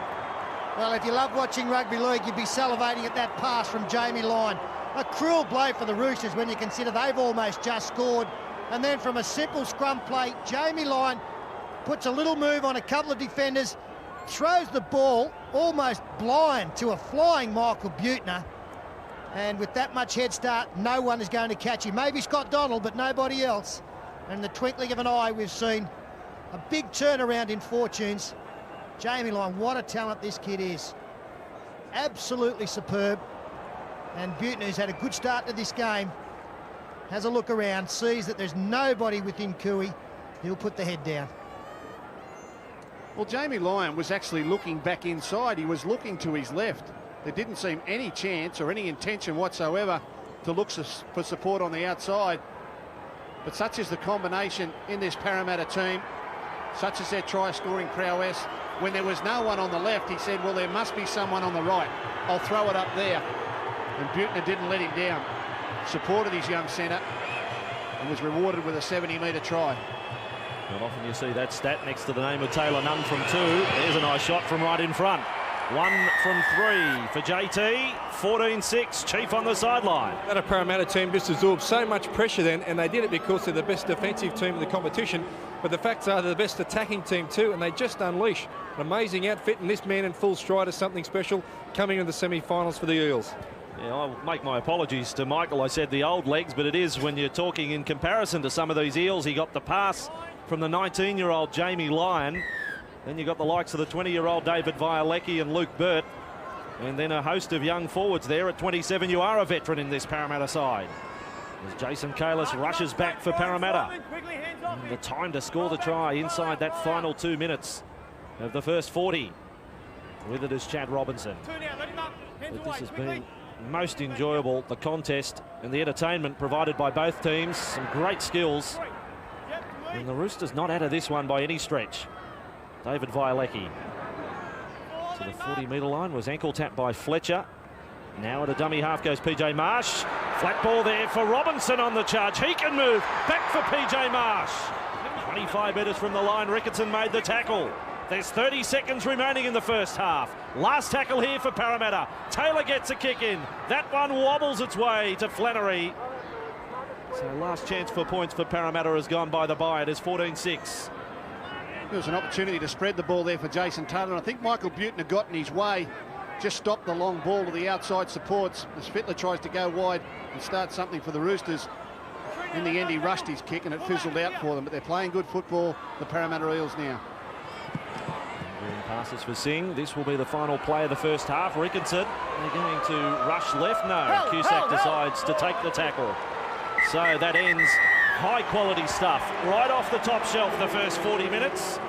Well, if you love watching rugby league, you'd be salivating at that pass from Jamie Lyon. A cruel blow for the Roosters when you consider they've almost just scored. And then from a simple scrum play, Jamie Lyon puts a little move on a couple of defenders, throws the ball almost blind to a flying Michael Buettner. And with that much head start, no one is going to catch him. Maybe Scott Donald, but nobody else. And in the twinkling of an eye, we've seen a big turnaround in fortunes. Jamie Lyon, what a talent this kid is. Absolutely superb. And Buettner, who's had a good start to this game, has a look around, sees that there's nobody within Cooey. He'll put the head down. Well, Jamie Lyon was actually looking back inside. He was looking to his left. There didn't seem any chance or any intention whatsoever to look for support on the outside. But such is the combination in this Parramatta team, such as their try-scoring prowess. When there was no one on the left, he said, well, there must be someone on the right. I'll throw it up there. And Buettner didn't let him down. Supported his young centre and was rewarded with a 70-metre try. Not often you see that stat next to the name of Taylor Nunn from 2. There's a nice shot from right in front. 1 from 3 for JT. 14-6, Chief on the sideline. That Parramatta team just absorbed so much pressure then, and they did it because they're the best defensive team in the competition. But the facts are they're the best attacking team too, and they just unleash an amazing outfit. And this man in full stride is something special coming into the semi-finals for the Eels. Yeah, I'll make my apologies to Michael. I said the old legs, but it is when you're talking in comparison to some of these Eels. He got the pass from the 19-year-old Jamie Lyon. Then you got the likes of the 20-year-old David Violecki and Luke Burt. And then a host of young forwards there. At 27, you are a veteran in this Parramatta side. As Jason Kalis rushes back for Parramatta. And the time to score the try inside that final 2 minutes of the first 40. With it is Chad Robinson. But this has been most enjoyable, the contest and the entertainment provided by both teams. Some great skills. And the Roosters not out of this one by any stretch. David Violecki to the 40-metre line, was ankle tapped by Fletcher. Now at a dummy half goes PJ Marsh. Flat ball there for Robinson on the charge. He can move. Back for PJ Marsh. 25 metres from the line, Ricketson made the tackle. There's 30 seconds remaining in the first half. Last tackle here for Parramatta. Taylor gets a kick in. That one wobbles its way to Flannery. So last chance for points for Parramatta has gone by the by. It is 14-6. There was an opportunity to spread the ball there for Jason Taylor. And I think Michael Buettner got in his way. Just stopped the long ball to the outside supports as Fittler tries to go wide and start something for the Roosters. In the end, he rushed his kick and it fizzled out for them. But they're playing good football, the Parramatta Eels now. Passes for Singh. This will be the final play of the first half. Ricketson, they're going to rush left. No, Cusack decides to take the tackle. So that ends high quality stuff. Right off the top shelf the first 40 minutes.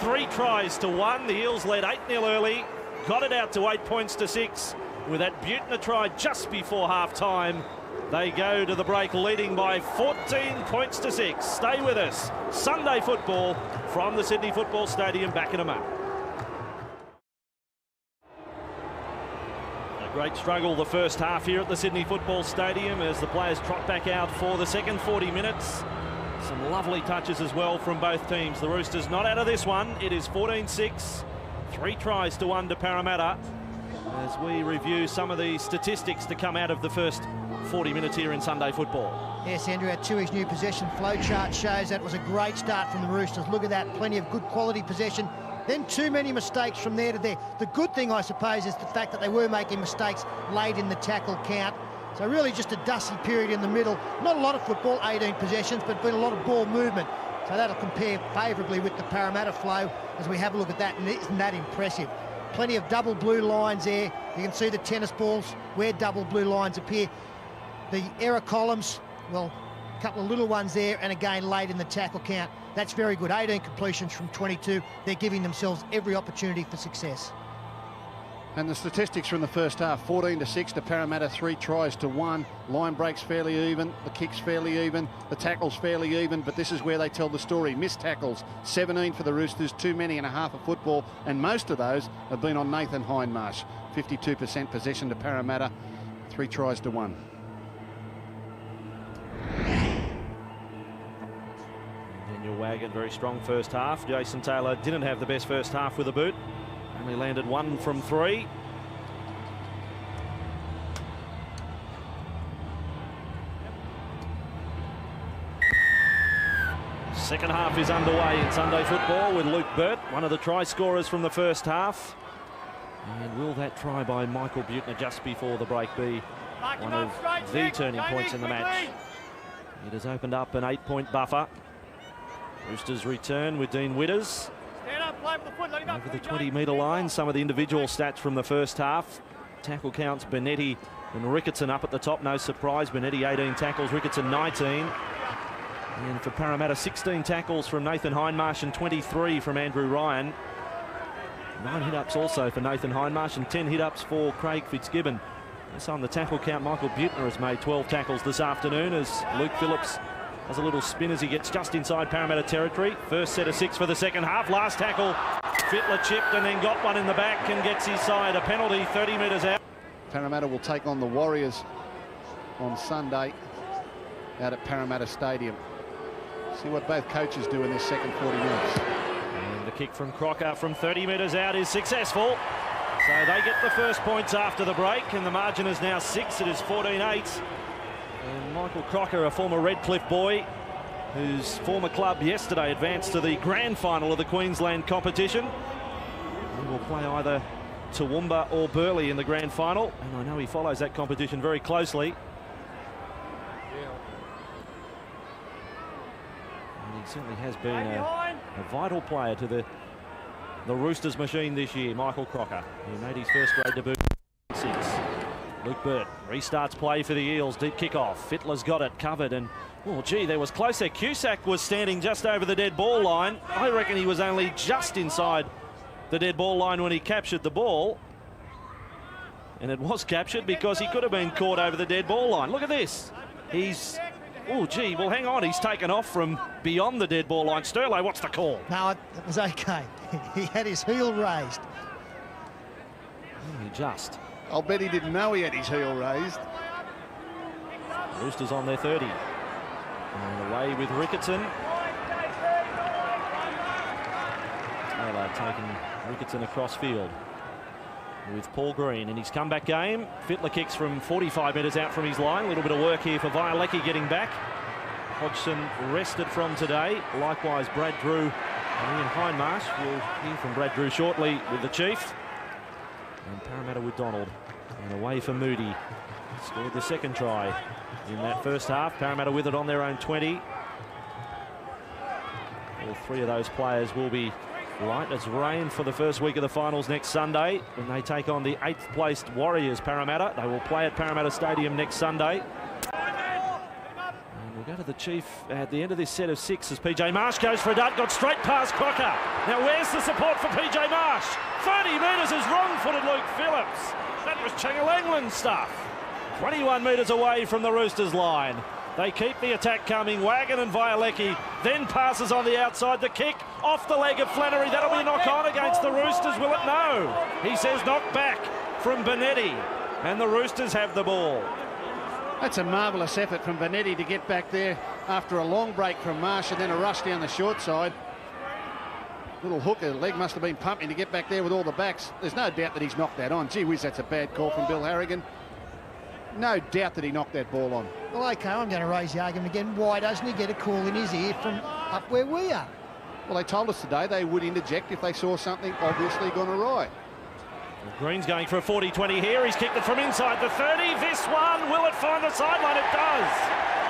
3 tries to 1. The Eels led 8-0 early. Got it out to 8 points to 6. With that Buettner try just before half time. They go to the break leading by 14 points to 6. Stay with us. Sunday football from the Sydney Football Stadium back in a moment. Great struggle the first half here at the Sydney Football Stadium as the players trot back out for the second 40 minutes. Some lovely touches as well from both teams. The Roosters not out of this one. It is 14-6. 3 tries to 1 to Parramatta. As we review some of the statistics to come out of the first 40 minutes here in Sunday football. Yes, Andrew, our 2-inch new possession flow chart shows that was a great start from the Roosters. Look at that, plenty of good quality possession. Then too many mistakes from there to there. The good thing, I suppose, is the fact that they were making mistakes late in the tackle count. So really just a dusty period in the middle. Not a lot of football, 18 possessions, but been a lot of ball movement. So that'll compare favourably with the Parramatta flow as we have a look at that, and isn't that impressive? Plenty of double blue lines there. You can see the tennis balls where double blue lines appear. The error columns, well, a couple of little ones there, and again late in the tackle count. That's very good. 18 completions from 22. They're giving themselves every opportunity for success. And the statistics from the first half: 14-6 to Parramatta, 3 tries to 1. Line breaks fairly even, the kicks fairly even, the tackles fairly even, but this is where they tell the story. Missed tackles, 17 for the Roosters, too many and a half of football, and most of those have been on Nathan Hindmarsh. 52% possession to Parramatta, 3 tries to 1. Daniel Wagon, very strong first half. Jason Taylor didn't have the best first half with a boot. Only landed 1 from 3. Second half is underway in Sunday football with Luke Burt, one of the try scorers from the first half. And will that try by Michael Buettner just before the break be one of the turning points in the match? It has opened up an 8-point buffer. Roosters return with Dean Witters over the 20-metre line. Some of the individual stats from the first half. Tackle counts: Benetti and Ricketson up at the top, no surprise. Benetti 18 tackles, Ricketson 19. And for Parramatta, 16 tackles from Nathan Hindmarsh and 23 from Andrew Ryan. 9 hit-ups also for Nathan Hindmarsh and 10 hit-ups for Craig Fitzgibbon. Also on the tackle count, Michael Buettner has made 12 tackles this afternoon as Luke Phillips has a little spin as he gets just inside Parramatta territory. First set of 6 for the second half. Last tackle, Fittler chipped and then got one in the back and gets his side a penalty 30 metres out. Parramatta will take on the Warriors on Sunday out at Parramatta Stadium. See what both coaches do in this second 40 minutes. And the kick from Crocker from 30 metres out is successful. So they get the first points after the break, and the margin is now 6. It is 14-8. And Michael Crocker, a former Redcliffe boy, whose former club yesterday advanced to the grand final of the Queensland competition. He will play either Toowoomba or Burleigh in the grand final, and I know he follows that competition very closely. And he certainly has been a vital player to the Roosters machine this year, Michael Crocker. He made his first grade debut in 6. Luke Burt restarts play for the Eels. Deep kick-off. Fittler's got it covered, and oh gee, there was close there. Cusack was standing just over the dead ball line. I reckon he was only just inside the dead ball line when he captured the ball. And it was captured because he could have been caught over the dead ball line. Look at this. He's, oh gee, well hang on, he's taken off from beyond the dead ball line. Sterlo, what's the call? No, it was okay. He had his heel raised. Only just. I'll bet he didn't know he had his heel raised. Roosters on their 30. And away with Ricketson. Taylor taking Ricketson across field with Paul Green in his comeback game. Fittler kicks from 45 metres out from his line. A little bit of work here for Violecki getting back. Hodgson rested from today. Likewise, Brad Drew and Ian Hindmarsh. We'll hear from Brad Drew shortly with the Chief. And Parramatta with Donald. And away for Moody. Scored the second try in that first half. Parramatta with it on their own 20. All 3 of those players will be light as rain for the first week of the finals next Sunday when they take on the 8th placed Warriors, Parramatta. They will play at Parramatta Stadium next Sunday. And we'll go to the Chief at the end of this set of 6 as PJ Marsh goes for a dart, got straight past Crocker. Now where's the support for PJ Marsh? 30 metres is wrong-footed Luke Phillips. That was Changalangland stuff. 21 metres away from the Roosters line. They keep the attack coming. Wagon and Violecki then passes on the outside. The kick off the leg of Flannery. That'll be a knock-on against the Roosters, will it? No. He says knock back from Benetti. And the Roosters have the ball. That's a marvellous effort from Benetti to get back there after a long break from Marsh and then a rush down the short side. Little hooker, leg must have been pumping to get back there with all the backs. There's no doubt that he's knocked that on. Gee whiz, that's a bad call from Bill Harrigan. No doubt that he knocked that ball on. Well, OK, I'm going to raise the argument again. Why doesn't he get a call in his ear from up where we are? Well, they told us today they would interject if they saw something obviously gone awry. Well, Green's going for a 40-20 here. He's kicked it from inside the 30. This one, will it find the sideline? It does.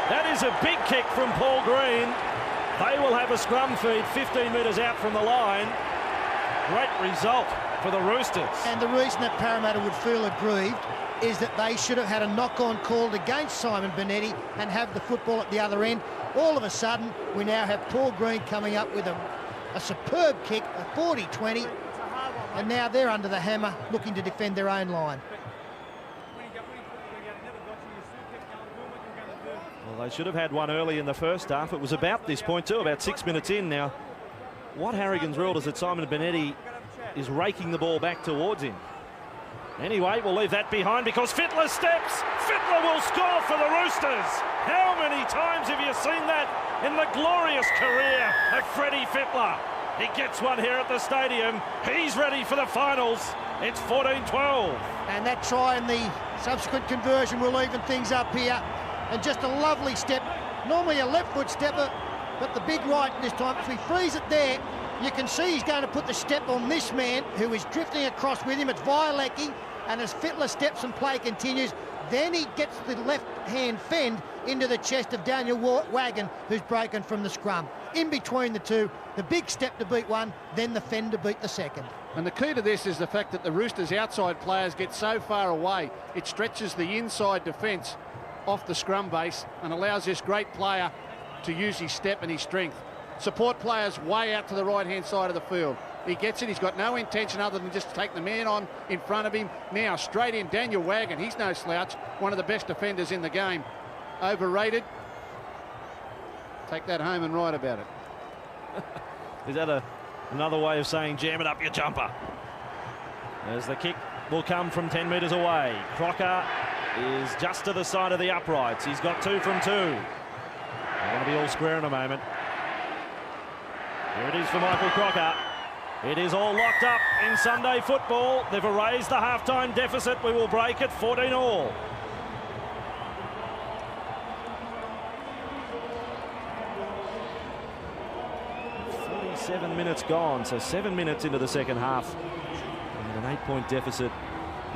That is a big kick from Paul Green. They will have a scrum feed 15 metres out from the line. Great result for the Roosters. And the reason that Parramatta would feel aggrieved is that they should have had a knock-on called against Simon Benetti and have the football at the other end. All of a sudden, we now have Paul Green coming up with a superb kick, a 40-20. And now they're under the hammer, looking to defend their own line. Well, they should have had one early in the first half. It was about this point too, about 6 minutes in now. What Harrigan's ruled is that Simon Benetti is raking the ball back towards him. Anyway, we'll leave that behind because Fittler steps. Fittler will score for the Roosters. How many times have you seen that in the glorious career of Freddie Fittler? He gets one here at the stadium. He's ready for the finals. It's 14-12. And that try and the subsequent conversion will even things up here. And just a lovely step. Normally a left foot stepper, but the big right this time. If we freeze it there, you can see he's going to put the step on this man who is drifting across with him. It's Violecki, and as Fittler steps and play continues, then he gets the left-hand fend into the chest of Daniel Wagon, who's broken from the scrum. In between the two, the big step to beat one, then the fend to beat the second. And the key to this is the fact that the Roosters' outside players get so far away, it stretches the inside defence off the scrum base and allows this great player to use his step and his strength. Support players way out to the right-hand side of the field. He gets it. He's got no intention other than just to take the man on in front of him. Now straight in, Daniel Wagon. He's no slouch. One of the best defenders in the game. Overrated. Take that home and write about it. Is that another way of saying jam it up your jumper? As the kick will come from 10 metres away. Crocker is just to the side of the uprights. He's got 2 from 2. They're going to be all square in a moment. Here it is for Michael Crocker. It is all locked up in Sunday football. They've erased the halftime deficit. We will break it 14-all. Minutes gone, so 7 minutes into the second half, and an 8-point deficit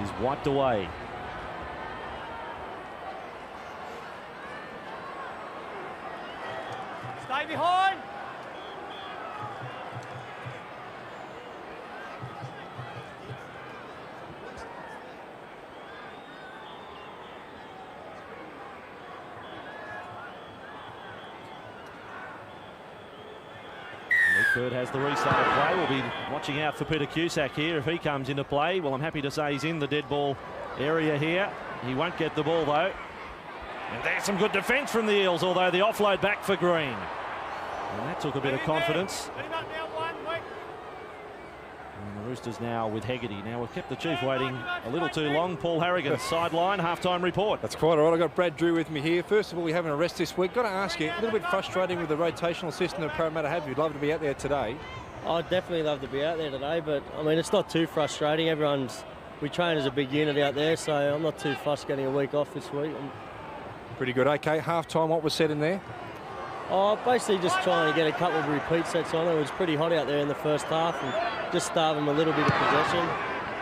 is wiped away. Stay behind. Bird has the restart of play. We'll be watching out for Peter Cusack here if he comes into play. Well, I'm happy to say he's in the dead ball area here. He won't get the ball though. And there's some good defence from the Eels, although the offload back for Green. And that took a bit of confidence. And the Roosters now with Hegarty. Now we've kept the Chief waiting a little too long. Paul Harrigan, sideline, halftime report. That's quite all right. I've got Brad Drew with me here. First of all, we have an arrest this week. Got to ask you, a little bit frustrating with the rotational system that Parramatta have. You'd love to be out there today. I'd definitely love to be out there today, but I mean, it's not too frustrating. We train as a big unit out there, so I'm not too fussed getting a week off this week. Pretty good. Okay, halftime, what was said in there? Basically just trying to get a couple of repeat sets on. It was pretty hot out there in the first half, and just starve them a little bit of possession,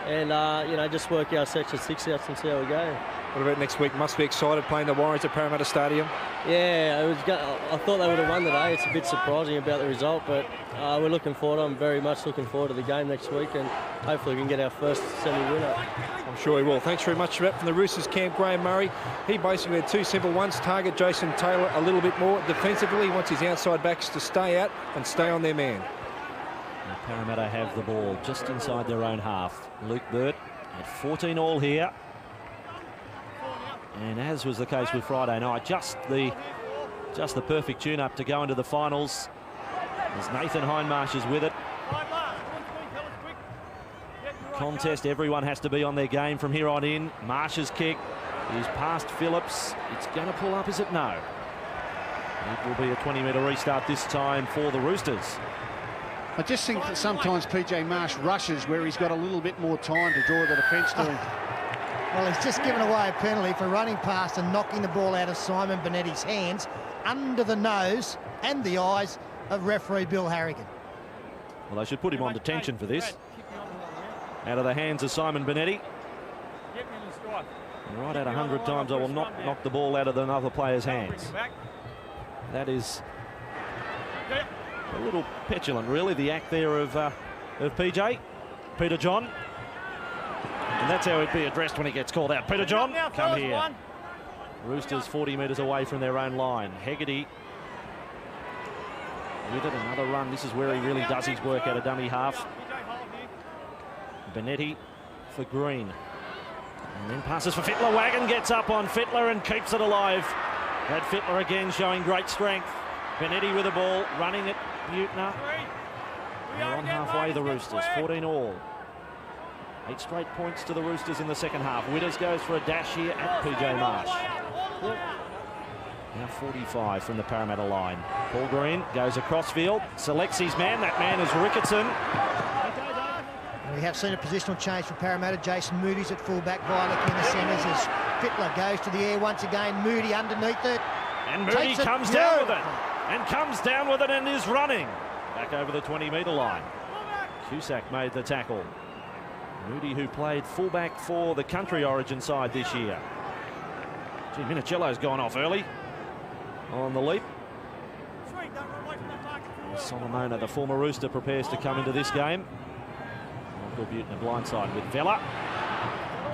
and you know, just work our section 6 outs and see how we go. What about next week? Must be excited playing the Warriors at Parramatta Stadium. Yeah, I thought they would have won today. It's a bit surprising about the result, but we're looking forward. I'm very much looking forward to the game next week, and hopefully we can get our first semi-winner. I'm sure he will. Thanks very much for that. From the Roosters camp, Graham Murray. He basically had 2 simple ones. Target Jason Taylor a little bit more defensively. He wants his outside backs to stay out and stay on their man. And Parramatta have the ball just inside their own half. Luke Burt at 14-all here. And as was the case with Friday night, just the perfect tune-up to go into the finals. As Nathan Hindmarsh is with it. Contest, everyone has to be on their game from here on in. Marsh's kick is past Phillips. It's going to pull up, is it? No. It will be a 20-metre restart this time for the Roosters. I just think that sometimes PJ Marsh rushes where he's got a little bit more time to draw the defence to him. Well, he's just given away a penalty for running past and knocking the ball out of Simon Benetti's hands under the nose and the eyes of referee Bill Harrigan. Well, they should put him on detention for this. Out of the hands of Simon Benetti. And right out 100 times, I will not knock the ball out of another player's hands. That is a little petulant, really, the act there of PJ, Peter John. And that's how he'd be addressed when he gets called out. Peter John, come here. Roosters 40 metres away from their own line. Hegarty with it, another run. This is where he really does his work at a dummy half. Benetti for Green. And then passes for Fittler. Wagon gets up on Fittler and keeps it alive. Brad Fittler again showing great strength. Benetti with the ball, running at Buettner. They're on halfway, the Roosters, 14 all. 8 straight points to the Roosters in the second half. Witters goes for a dash here at PJ Marsh. Now 45 from the Parramatta line. Paul Green goes across field, selects his man. That man is Ricketson. We have seen a positional change for Parramatta. Jason Moody's at fullback, Violet in the centres as Fittler goes to the air once again. Moody underneath it. And Moody comes down with it. And comes down with it and is running. Back over the 20-metre line. Cusack made the tackle. Moody, who played fullback for the country origin side this year. Gee, Minicello's gone off early on the leap. Solomona, the former Rooster, prepares to come into this game. Michael Buettner blindside with Vella.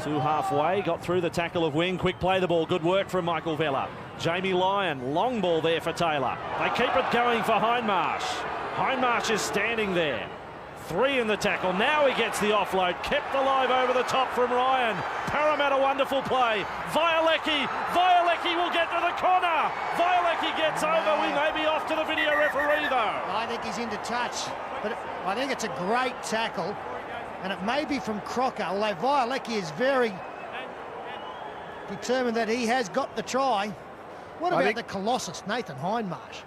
2 halfway, got through the tackle of Wing. Quick play the ball, good work from Michael Vella. Jamie Lyon, long ball there for Taylor. They keep it going for Hindmarsh. Hindmarsh is standing there. 3 in the tackle. Now he gets the offload. Kept alive over the top from Ryan. Parramatta, wonderful play. Violecki. Violecki will get to the corner. Violecki gets over. We may be off to the video referee, though. I think he's into touch, but I think it's a great tackle, and it may be from Crocker, although Violecki is very determined that he has got the try. What about the Colossus, Nathan Hindmarsh?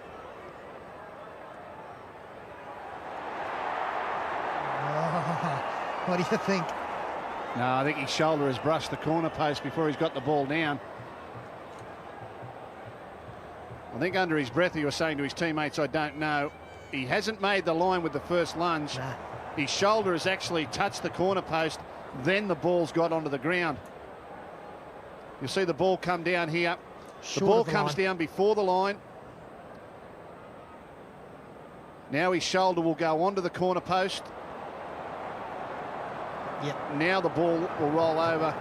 What do you think? No, I think his shoulder has brushed the corner post before he's got the ball down. I think under his breath he was saying to his teammates, I don't know. He hasn't made the line with the first lunge. Nah. His shoulder has actually touched the corner post, then the ball's got onto the ground. You see the ball come down here. The ball comes down before the line. Now his shoulder will go onto the corner post. Yep. Now the ball will roll over.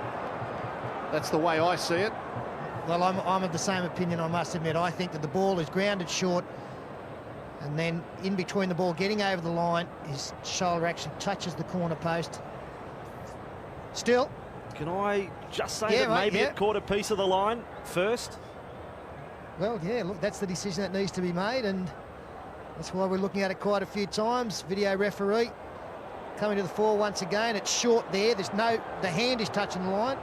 That's the way I see it. Well, I'm of the same opinion, I must admit. I think that the ball is grounded short, and then in between the ball getting over the line, his shoulder actually touches the corner post. Still. Can I just say that maybe it caught a piece of the line first? Well, yeah, look, that's the decision that needs to be made, and that's why we're looking at it quite a few times. Video referee coming to the fore once again. It's short there. There's no, the hand is touching the line.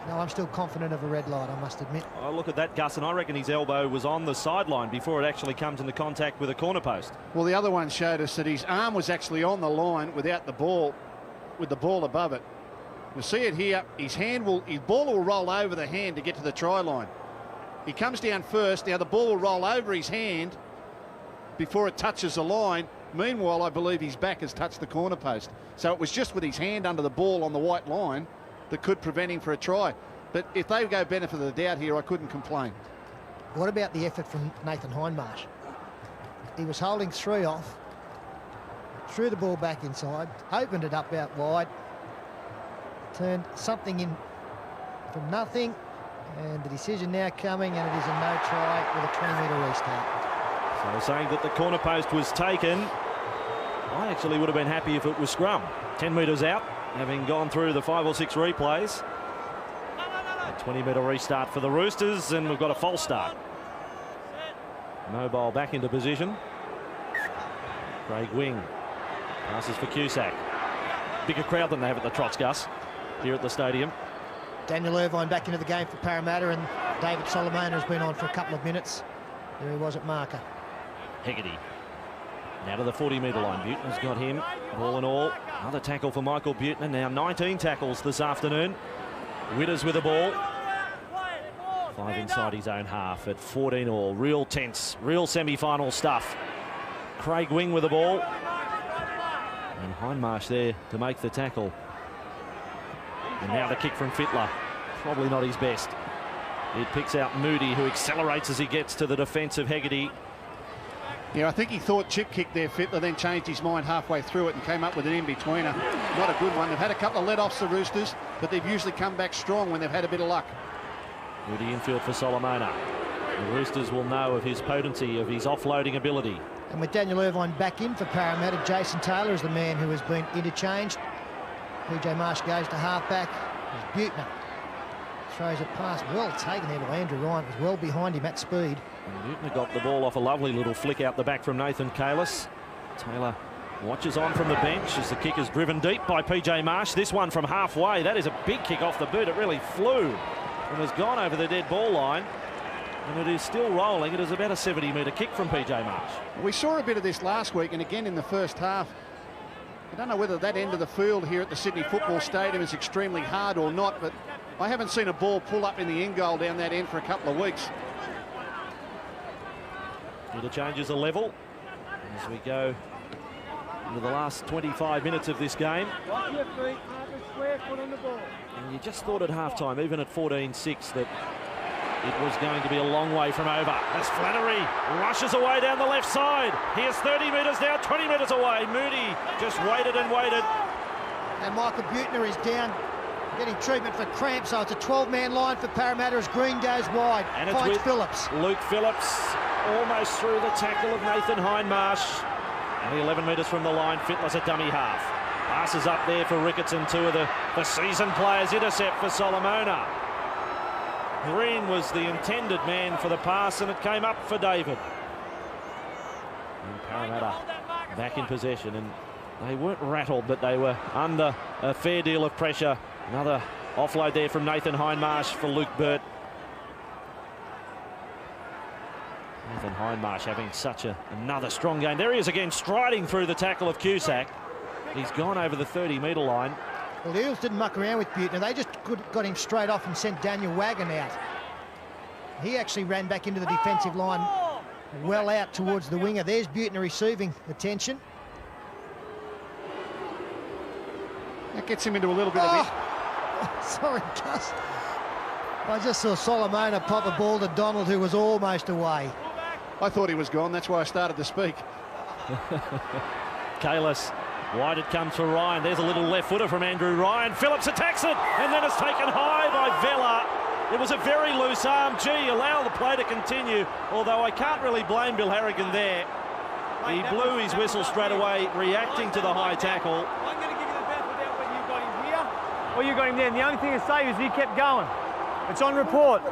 No, I'm still confident of a red light, I must admit. I look at that, Gus, and I reckon his elbow was on the sideline before it actually comes into contact with a corner post. Well, the other one showed us that his arm was actually on the line without the ball, with the ball above it. You'll see it here. His ball will roll over the hand to get to the try line. He comes down first. Now the ball will roll over his hand before it touches the line. Meanwhile, I believe his back has touched the corner post. So it was just with his hand under the ball on the white line that could prevent him for a try. But if they go benefit of the doubt here, I couldn't complain. What about the effort from Nathan Hindmarsh? He was holding 3 off, threw the ball back inside, opened it up out wide, turned something in from nothing, and the decision now coming, and it is a no try with a 20-metre restart. So saying that the corner post was taken, I actually would have been happy if it was scrum. 10 metres out, having gone through the 5 or 6 replays. A 20-metre restart for the Roosters, and we've got a false start. Mobile back into position. Craig Wing passes for Cusack. Bigger crowd than they have at the Trots, Gus, here at the stadium. Daniel Irvine back into the game for Parramatta, and David Solomona has been on for a couple of minutes. There he was at marker. Hegarty now to the 40-metre line. Buettner's got him, all in all. Another tackle for Michael Buettner. Now 19 tackles this afternoon. Witters with the ball. 5 inside his own half at 14 all. Real tense, real semi-final stuff. Craig Wing with the ball. And Hindmarsh there to make the tackle. And now the kick from Fittler. Probably not his best. It picks out Moody, who accelerates as he gets to the defence of Hegarty. Yeah, I think he thought chip kick there, Fittler, then changed his mind halfway through it and came up with an in-betweener. Not a good one. They've had a couple of let-offs, the Roosters, but they've usually come back strong when they've had a bit of luck. Moody infield for Solomona. The Roosters will know of his potency, of his offloading ability. And with Daniel Irvine back in for Parramatta, Jason Taylor is the man who has been interchanged. PJ Marsh goes to half-back. There's Buettner. Throws it past, well taken there to Andrew Ryan. It was well behind him at speed. And Buettner got the ball off a lovely little flick out the back from Nathan Kalis. Taylor watches on from the bench as the kick is driven deep by PJ Marsh. This one from halfway. That is a big kick off the boot. It really flew and has gone over the dead ball line. And it is still rolling. It is about a 70-metre kick from PJ Marsh. We saw a bit of this last week and again in the first half. I don't know whether that end of the field here at the Sydney Football Stadium is extremely hard or not, but I haven't seen a ball pull up in the end goal down that end for a couple of weeks. Interchanges are level as we go into the last 25 minutes of this game. And you just thought at half-time, even at 14-6, that it was going to be a long way from over. As Flannery rushes away down the left side. Here's 30 metres now, 20 metres away. Moody just waited and waited. And Michael Buettner is down, getting treatment for cramp, so it's a 12-man line for Parramatta as Green goes wide. And it's finds with Phillips. Luke Phillips almost through the tackle of Nathan Hindmarsh. And 11 metres from the line, Fittler's a dummy half. Passes up there for Ricketson, two of the season players. Intercept for Solomona. Green was the intended man for the pass, and it came up for David. And Parramatta back in possession, and they weren't rattled, but they were under a fair deal of pressure. Another offload there from Nathan Hindmarsh for Luke Burt. Nathan Hindmarsh having such another strong game. There he is again, striding through the tackle of Cusack. He's gone over the 30-metre line. Well, the Eels didn't muck around with Buettner. They just got him straight off and sent Daniel Wagon out. He actually ran back into the defensive line well out towards the winger. There's Buettner receiving attention. That gets him into a little bit of it. Sorry, Gus. I just saw Solomona pop a ball to Donald, who was almost away. I thought he was gone. That's why I started to speak. Kalis. Wide it comes for Ryan. There's a little left footer from Andrew Ryan. Phillips attacks it, and then it's taken high by Vella. It was a very loose arm. Gee, allow the play to continue, although I can't really blame Bill Harrigan there. He blew his whistle straight away, reacting to the high tackle. I'm going to give you the benefit of the doubt whether you got him here or you got him there. And the only thing to say is he kept going. It's on report.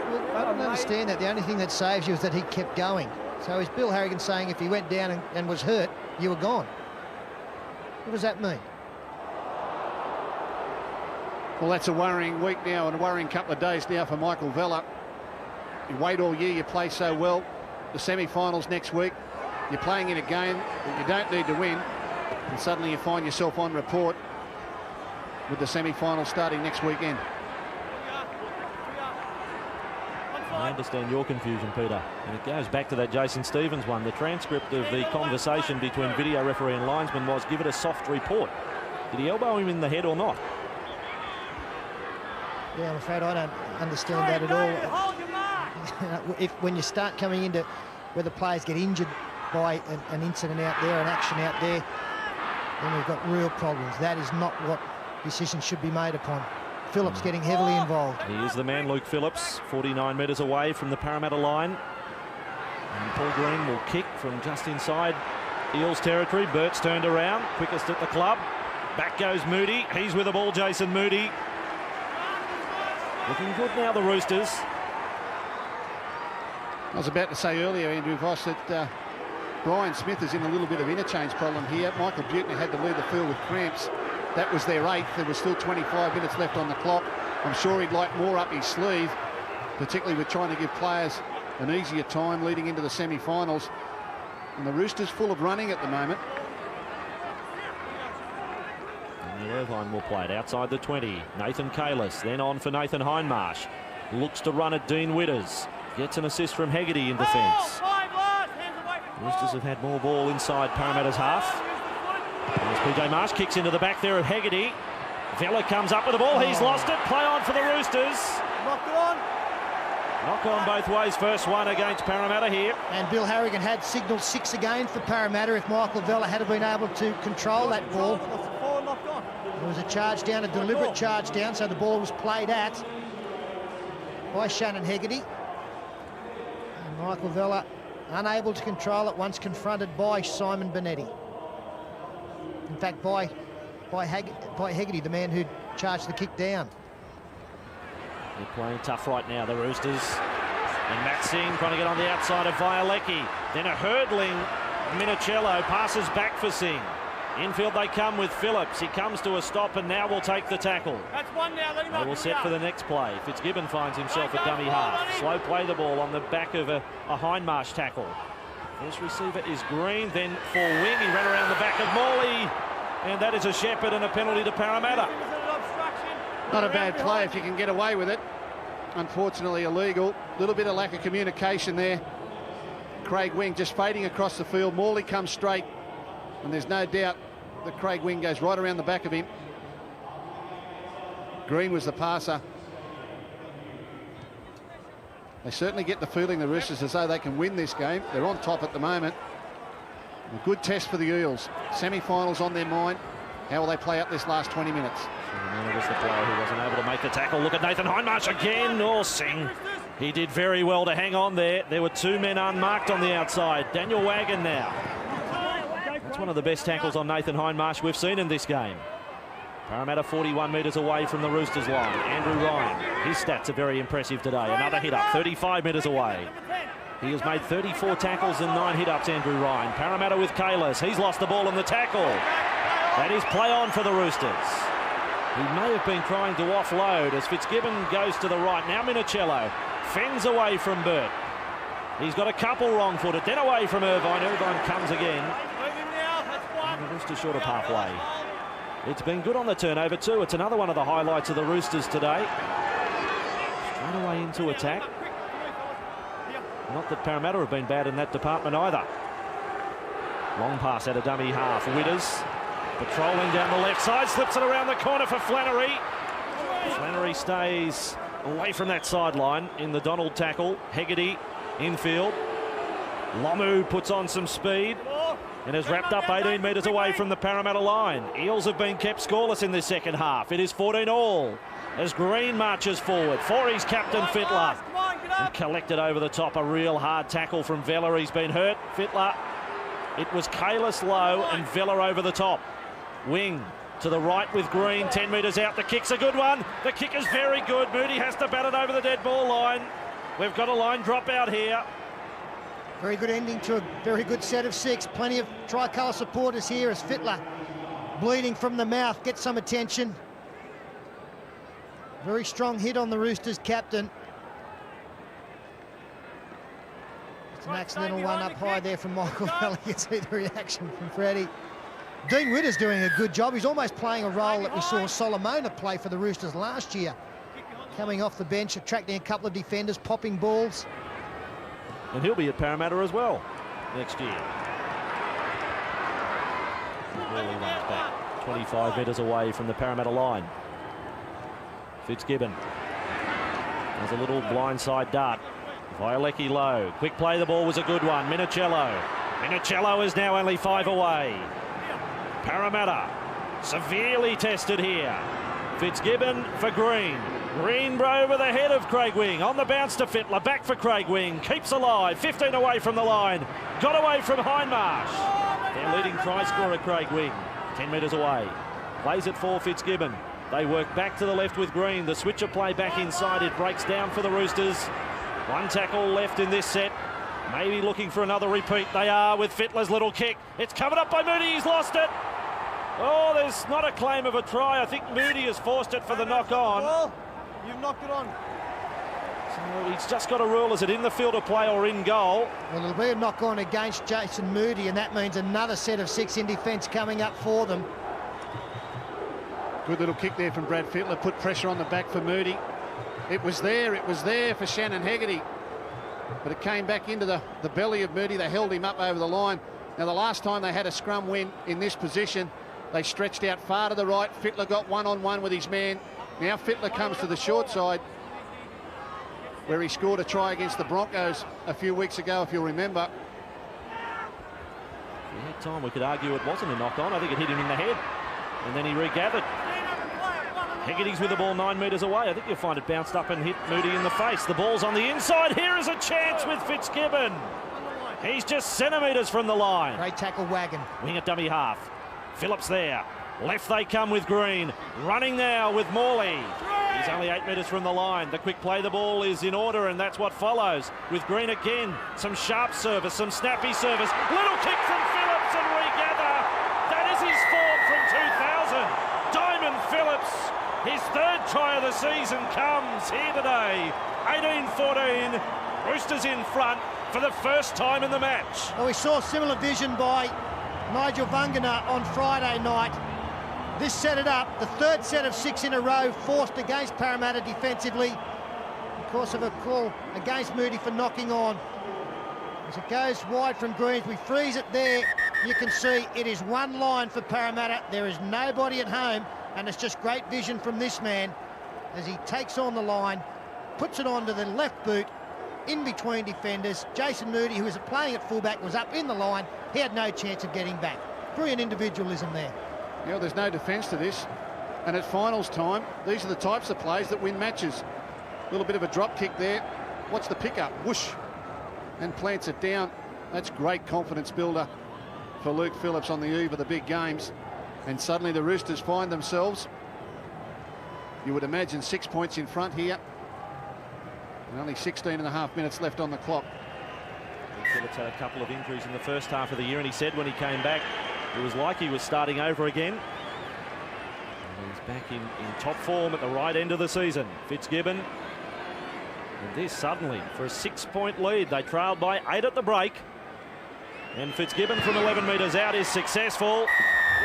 Well, I don't understand that. The only thing that saves you is that he kept going. So is Bill Harrigan saying if he went down and was hurt, you were gone? What does that mean? Well, that's a worrying week now and a worrying couple of days now for Michael Vella. You wait all year, you play so well. The semi-finals next week, you're playing in a game that you don't need to win, and suddenly you find yourself on report with the semi-finals starting next weekend. I understand your confusion, Peter, and it goes back to that Jason Stevens one. The transcript of the conversation between video referee and linesman was, give it a soft report. Did he elbow him in the head or not? Yeah, I'm afraid I don't understand that at all. When you start coming into where the players get injured by an incident out there, an action out there, then we've got real problems. That is not what decisions should be made upon. Phillips getting heavily involved. He is the man, Luke Phillips, 49 metres away from the Parramatta line. And Paul Green will kick from just inside Eels territory. Burt's turned around, quickest at the club. Back goes Moody. He's with the ball, Jason Moody. Looking good now, the Roosters. I was about to say earlier, Andrew Voss, that Brian Smith is in a little bit of interchange problem here. Michael Buettner had to leave the field with cramps. That was their 8th. There was still 25 minutes left on the clock. I'm sure he'd like more up his sleeve, particularly with trying to give players an easier time leading into the semi-finals. And the Roosters full of running at the moment. And Irvine will play it outside the 20. Nathan Kalis, then on for Nathan Hindmarsh. Looks to run at Dean Witters. Gets an assist from Hegarty in defence. Roosters have had more ball inside Parramatta's half. As PJ Marsh kicks into the back there at Hegarty. Vella comes up with the ball. He's lost it. Play on for the Roosters. Knocked it on. Knock on both ways. First one against Parramatta here. And Bill Harrigan had signalled 6 again for Parramatta if Michael Vella had been able to control that ball. There was a charge down, a deliberate charge down, so the ball was played at by Shannon Hegarty. Michael Vella unable to control it once confronted by Simon Benetti. In fact, by Hegarty, the man who charged the kick down. They're playing tough right now, the Roosters. And Matt Singh trying to get on the outside of Violecki. Then a hurdling Minicello passes back for Singh. Infield they come with Phillips. He comes to a stop and now will take the tackle. That's one now. Let him They will set for the next play. Fitzgibbon finds himself a dummy half. Slow play the ball on the back of a Hindmarsh tackle. First receiver is Green, then for wing. He ran around the back of Morley. And that is a shepherd and a penalty to Parramatta. Not a bad play if you can get away with it. Unfortunately illegal. A little bit of lack of communication there. Craig Wing just fading across the field. Morley comes straight. And there's no doubt that Craig Wing goes right around the back of him. Green was the passer. They certainly get the feeling, the Roosters, as though they can win this game. They're on top at the moment. A good test for the Eels. Semi-finals on their mind. How will they play up this last 20 minutes? And was the player who wasn't able to make the tackle. Look at Nathan Hindmarsh again. Oh, Singh. He did very well to hang on there. There were two men unmarked on the outside. Daniel Wagon now. That's one of the best tackles on Nathan Hindmarsh we've seen in this game. Parramatta 41 metres away from the Roosters line. Andrew Ryan, his stats are very impressive today. Another hit up, 35 metres away. He has made 34 tackles and 9 hit-ups, Andrew Ryan. Parramatta with Kalis. He's lost the ball in the tackle. That is play on for the Roosters. He may have been trying to offload as Fitzgibbon goes to the right. Now Minicello fends away from Burt. He's got a couple wrong-footed, then away from Irvine. Irvine comes again. And the Roosters short of halfway. It's been good on the turnover too. It's another one of the highlights of the Roosters today. Straight away into attack. Not that Parramatta have been bad in that department either. Long pass at a dummy half. Witters patrolling down the left side, slips it around the corner for Flannery. Flannery stays away from that sideline in the Donald tackle. Hegarty infield. Lomu puts on some speed and has wrapped up 18 metres away from the Parramatta line. Eels have been kept scoreless in this second half. It is 14 all as Green marches forward for his captain Fittler. And collected over the top. A real hard tackle from Vella. He's been hurt. Fittler. It was Kalis low and Vella over the top. Wing to the right with Green. 10 metres out. The kick's a good one. The kick is very good. Moody has to bat it over the dead ball line. We've got a line drop out here. Very good ending to a very good set of 6. Plenty of tricolour supporters here as Fittler, bleeding from the mouth, gets some attention. Very strong hit on the Roosters captain. It's an accidental one up high there from Michael Vella. You see the reaction from Freddie. Dean Witter's doing a good job. He's almost playing a role that we saw Solomona play for the Roosters last year. Coming off the bench, attracting a couple of defenders, popping balls. And he'll be at Parramatta as well next year. Really runs back 25 metres away from the Parramatta line. Fitzgibbon has a little blindside dart. Violecki low. Quick play, the ball was a good one. Minicello. Minicello is now only 5 away. Parramatta severely tested here. Fitzgibbon for Green. Green over the head of Craig Wing. On the bounce to Fittler. Back for Craig Wing. Keeps alive. 15 away from the line. Got away from Hindmarsh. Their leading try scorer, Craig Wing. 10 metres away. Plays it for Fitzgibbon. They work back to the left with Green. The switcher play back inside. It breaks down for the Roosters. One tackle left in this set. Maybe looking for another repeat. They are with Fittler's little kick. It's covered up by Moody. He's lost it. Oh, there's not a claim of a try. I think Moody has forced it for the knock-on. Well, you've knocked it on. So he's just got to rule, is it in the field of play or in goal? Well, it'll be a knock-on against Jason Moody, and that means another set of 6 in defence coming up for them. Good little kick there from Brad Fittler. Put pressure on the back for Moody. It was there for Shannon Hegarty. But it came back into the belly of Moody. They held him up over the line. Now, the last time they had a scrum win in this position, they stretched out far to the right. Fittler got one-on-one with his man. Now Fittler comes to the short side, where he scored a try against the Broncos a few weeks ago, if you'll remember. At that time, we could argue it wasn't a knock-on. I think it hit him in the head. And then he regathered. Hegarty's with the ball 9 metres away. I think you'll find it bounced up and hit Moody in the face. The ball's on the inside. Here is a chance with Fitzgibbon. He's just centimetres from the line. Great tackle, Wagon. Wing at dummy half. Phillips there. Left they come with Green. Running now with Morley. He's only 8 metres from the line. The quick play, the ball is in order, and that's what follows. With Green again, some sharp service, some snappy service. Little kick from Phillips and regather. That is his fourth from 2000. Diamond Phillips, his third try of the season comes here today. 18-14. Roosters in front for the first time in the match. Well, we saw similar vision by Nigel Vungana on Friday night. This set it up, the third set of 6 in a row forced against Parramatta defensively because of a call against Moody for knocking on. As it goes wide from Greens, we freeze it there. You can see it is one line for Parramatta. There is nobody at home, and it's just great vision from this man as he takes on the line, puts it onto the left boot, in between defenders. Jason Moody, who was playing at fullback, was up in the line. He had no chance of getting back. Brilliant individualism there. Yeah, there's no defence to this. And at finals time, these are the types of plays that win matches. A little bit of a drop kick there. What's the pickup? Whoosh. And plants it down. That's great confidence builder for Luke Phillips on the eve of the big games. And suddenly the Roosters find themselves, you would imagine, 6 points in front here. And only 16.5 minutes left on the clock. Phillips had a couple of injuries in the first half of the year, and he said when he came back it was like he was starting over again. And he's back in top form at the right end of the season. Fitzgibbon. And this suddenly for a 6-point lead. They trailed by 8 at the break. And Fitzgibbon from 11 metres out is successful.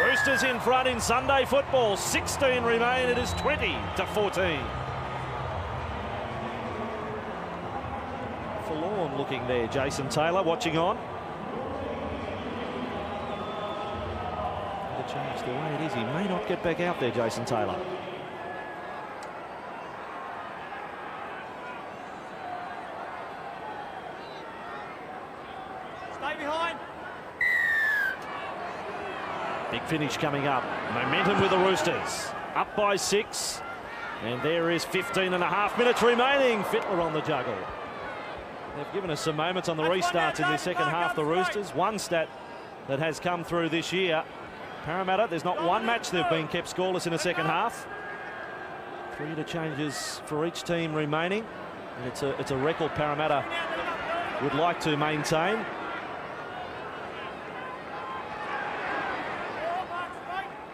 Roosters in front in Sunday football. 16 remain. It is 20-14. Forlorn looking there, Jason Taylor watching on. The change the way it is, he may not get back out there, Jason Taylor. Stay behind. Big finish coming up. Momentum with the Roosters. Up by 6. And there is 15.5 minutes remaining. Fittler on the juggle. They've given us some moments on the restarts in this second half, the Roosters. One stat that has come through this year. Parramatta, there's not one match they've been kept scoreless in a second half. 3 interchanges for each team remaining. And it's a record Parramatta would like to maintain.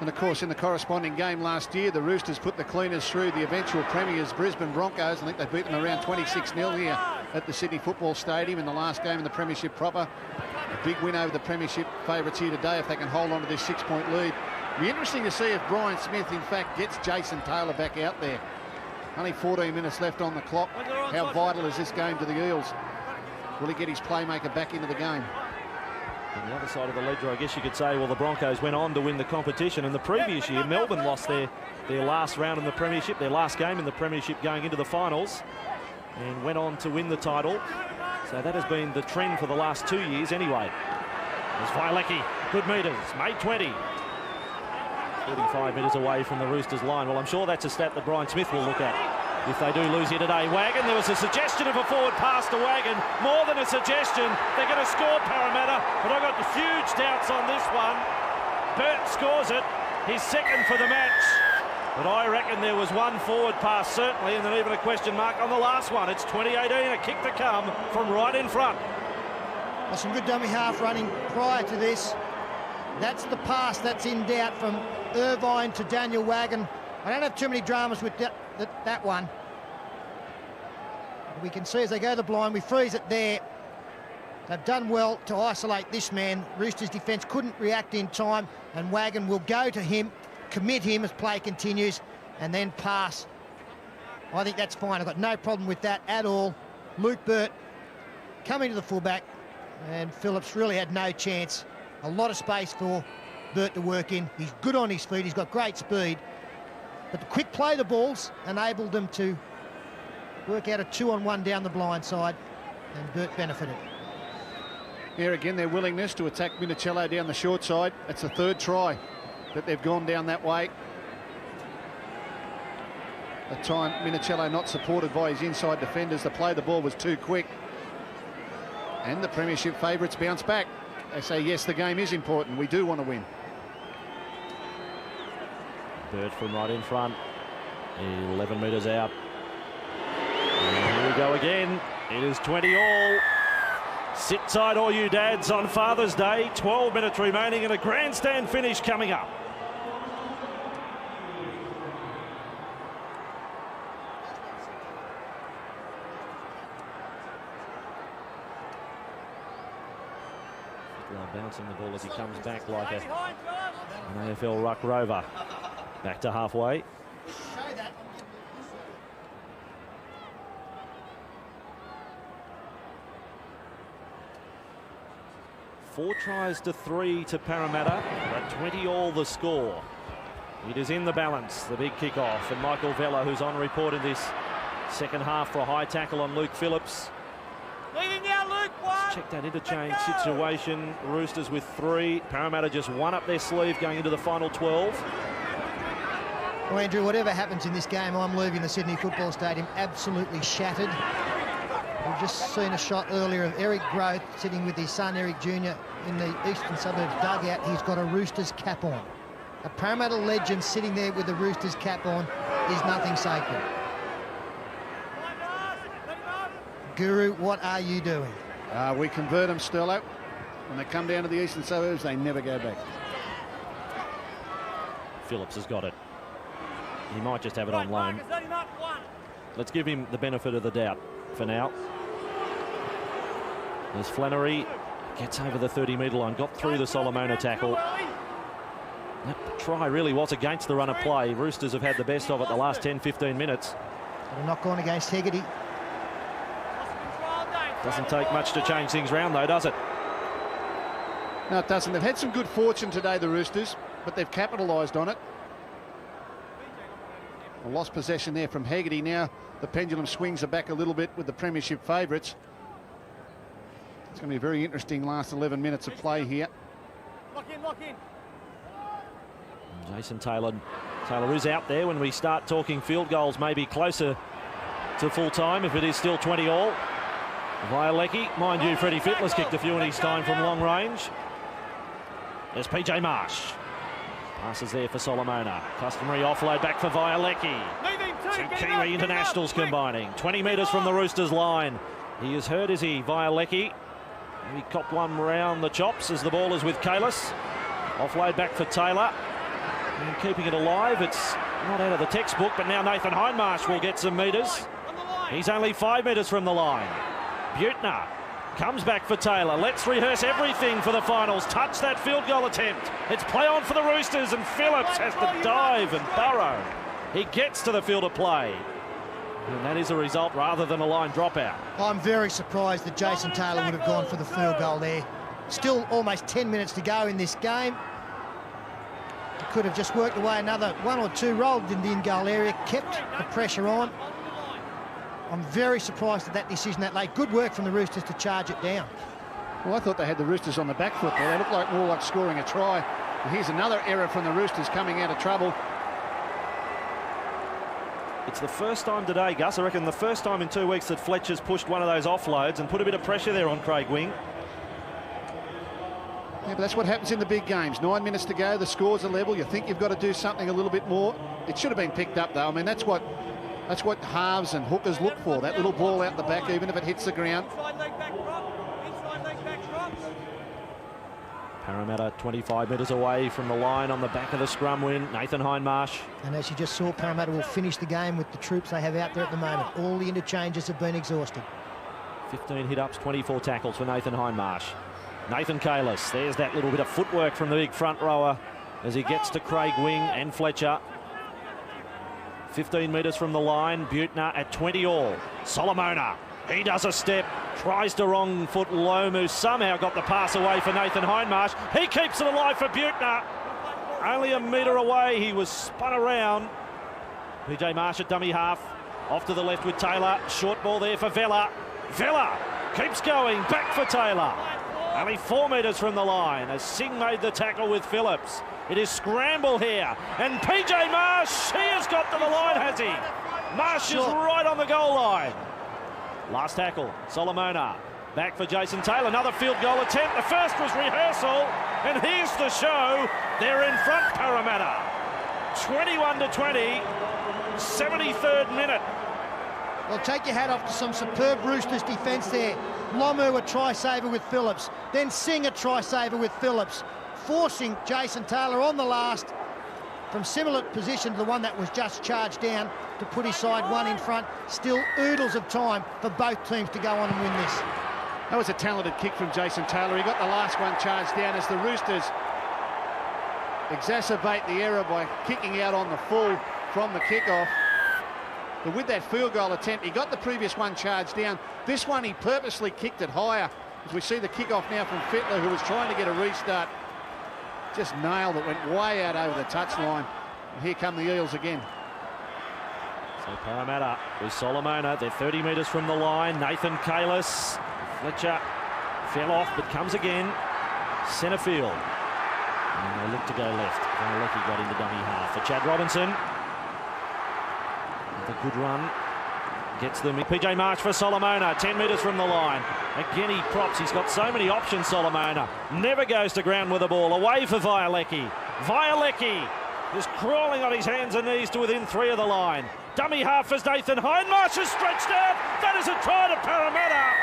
And of course, in the corresponding game last year, the Roosters put the Cleaners through the eventual premiers Brisbane Broncos. I think they beat them around 26-0 here at the Sydney Football Stadium in the last game in the premiership proper. A big win over the premiership favourites here today if they can hold on to this 6-point lead. It'll be interesting to see if Brian Smith, in fact, gets Jason Taylor back out there. Only 14 minutes left on the clock. How vital is this game to the Eels? Will he get his playmaker back into the game? On the other side of the ledger, I guess you could say, well, the Broncos went on to win the competition. And the previous year, Melbourne lost their last round in the premiership, their last game in the premiership going into the finals, and went on to win the title. So that has been the trend for the last 2 years anyway. There's Violecki, good metres, made 20. 45 metres away from the Roosters line. Well, I'm sure that's a stat that Brian Smith will look at if they do lose here today. Wagon, there was a suggestion of a forward pass to Wagon. More than a suggestion. They're going to score, Parramatta, but I've got huge doubts on this one. Burt scores it, his second for the match. But I reckon there was one forward pass, certainly, and then even a question mark on the last one. It's 2018, a kick to come from right in front. Well, some good dummy half running prior to this. That's the pass that's in doubt from Irvine to Daniel Wagon. I don't have too many dramas with that one. We can see as they go to the blind, we freeze it there. They've done well to isolate this man. Roosters defence couldn't react in time, and Wagon will go to him, commit him as play continues, and then pass. I think that's fine. I've got no problem with that at all. Luke Burt coming to the fullback, and Phillips really had no chance. A lot of space for Burt to work in. He's good on his feet. He's got great speed. But the quick play the balls enabled them to work out a 2-on-1 down the blind side, and Burt benefited. Here again, their willingness to attack Minicello down the short side. It's the third try that they've gone down that way. At time, Minicello not supported by his inside defenders. The play the ball was too quick. And the premiership favourites bounce back. They say, yes, the game is important. We do want to win. Bird from right in front. 11 metres out. And here we go again. It is 20 all. Sit tight, all you dads, on Father's Day. 12 minutes remaining and a grandstand finish coming up. Bouncing the ball as he comes back like an AFL ruck rover. Back to halfway. Four tries to 3 to Parramatta, but 20 all the score. It is in the balance, the big kick-off, and Michael Vella, who's on report in this second half for a high tackle on Luke Phillips. Let's check that interchange situation. Roosters with 3. Parramatta just 1 up their sleeve going into the final 12. Well, Andrew, whatever happens in this game, I'm leaving the Sydney Football Stadium absolutely shattered. We've just seen a shot earlier of Eric Groth sitting with his son Eric Jr. in the Eastern Suburbs dugout. He's got a Roosters cap on. A Parramatta legend sitting there with the Roosters cap on is nothing sacred. Guru, what are you doing? We convert them, Sterlo. When they come down to the Eastern Suburbs, they never go back. Phillips has got it. He might just have it on loan. Let's give him the benefit of the doubt for now. There's Flannery. Gets over the 30-metre line. Got through the Solomona tackle. That try really was against the run of play. Roosters have had the best of it the last 10-15 minutes. But a knock on against Hegarty. Doesn't take much to change things round, though, does it? No, it doesn't. They've had some good fortune today, the Roosters, but they've capitalised on it. A lost possession there from Hegarty. Now the pendulum swings are back a little bit with the premiership favourites. It's going to be a very interesting last 11 minutes of play here. Lock in. Jason Taylor is out there when we start talking field goals, maybe closer to full time if it is still 20 all. Violecki, mind you, Freddie Fittler's kicked a few in his time from long range. There's PJ Marsh. Passes there for Solomona. Customary offload back for Violecki. Two Kiwi internationals combining. 20 metres from the Roosters line. He is hurt, is he, Violecki? He copped one round the chops as the ball is with Kalis. Offload back for Taylor. And keeping it alive, it's not out of the textbook, but now Nathan Hindmarsh will get some metres. He's only 5 metres from the line. Butner comes back for Taylor. Let's rehearse everything for the finals. Touch that field goal attempt. It's play on for the Roosters, and Phillips has to dive and burrow. He gets to the field of play. And that is a result rather than a line dropout. I'm very surprised that Jason Taylor would have gone for the field goal there. Still almost 10 minutes to go in this game. He could have just worked away another 1 or 2, rolled in the in-goal area, kept the pressure on. I'm very surprised at that decision that late. Good work from the Roosters to charge it down. Well, I thought they had the Roosters on the back foot there. They look more like scoring a try. But here's another error from the Roosters coming out of trouble. It's the first time today, Gus, I reckon the first time in 2 weeks that Fletcher's pushed one of those offloads and put a bit of pressure there on Craig Wing. Yeah, but that's what happens in the big games. 9 minutes to go, the scores are level. You think you've got to do something a little bit more. It should have been picked up, though. I mean, that's what halves and hookers look for, that little ball out the back, even if it hits the ground. Parramatta 25 metres away from the line on the back of the scrum win. Nathan Hindmarsh. And as you just saw, Parramatta will finish the game with the troops they have out there at the moment. All the interchanges have been exhausted. 15 hit-ups, 24 tackles for Nathan Hindmarsh. Nathan Kalis, there's that little bit of footwork from the big front rower as he gets to Craig Wing and Fletcher. 15 metres from the line, Butner at 20 all. Solomona, he does a step, tries to wrong foot Lomu, somehow got the pass away for Nathan Hindmarsh. He keeps it alive for Butner. Only a metre away, he was spun around. PJ Marsh at dummy half, off to the left with Taylor. Short ball there for Vella. Vella keeps going, back for Taylor. Only 4 metres from the line as Singh made the tackle with Phillips. It is scramble here, and PJ Marsh, he has got to the line, has he? Marsh is right on the goal line. Last tackle, Solomona. Back for Jason Taylor, another field goal attempt. The first was rehearsal, and here's the show. They're in front, Parramatta. 21-20, 73rd minute. Well, take your hat off to some superb Roosters defence there. Lomu a try-saver with Phillips, then Singh a try-saver with Phillips, forcing Jason Taylor on the last from similar position to the one that was just charged down to put his side one in front. Still oodles of time for both teams to go on and win this. That was a talented kick from Jason Taylor. He got the last one charged down as the Roosters exacerbate the error by kicking out on the full from the kickoff. But with that field goal attempt, he got the previous one charged down. This one, he purposely kicked it higher. As we see the kickoff now from Fittler, who was trying to get a restart. Just nailed it, went way out over the touchline. And here come the Eels again. So Parramatta with Solomona. They're 30 metres from the line. Nathan Kalis. Fletcher fell off, but comes again. Centre field. And they look to go left. Vialecki got into dummy half for Chad Robinson. With a good run. Gets them. PJ Marsh for Solomona. 10 metres from the line. Again, he props. He's got so many options, Solomona. Never goes to ground with the ball. Away for Vialecki. Vialecki is crawling on his hands and knees to within 3 of the line. Dummy half as Nathan Hindmarsh is stretched out. That is a try to Parramatta.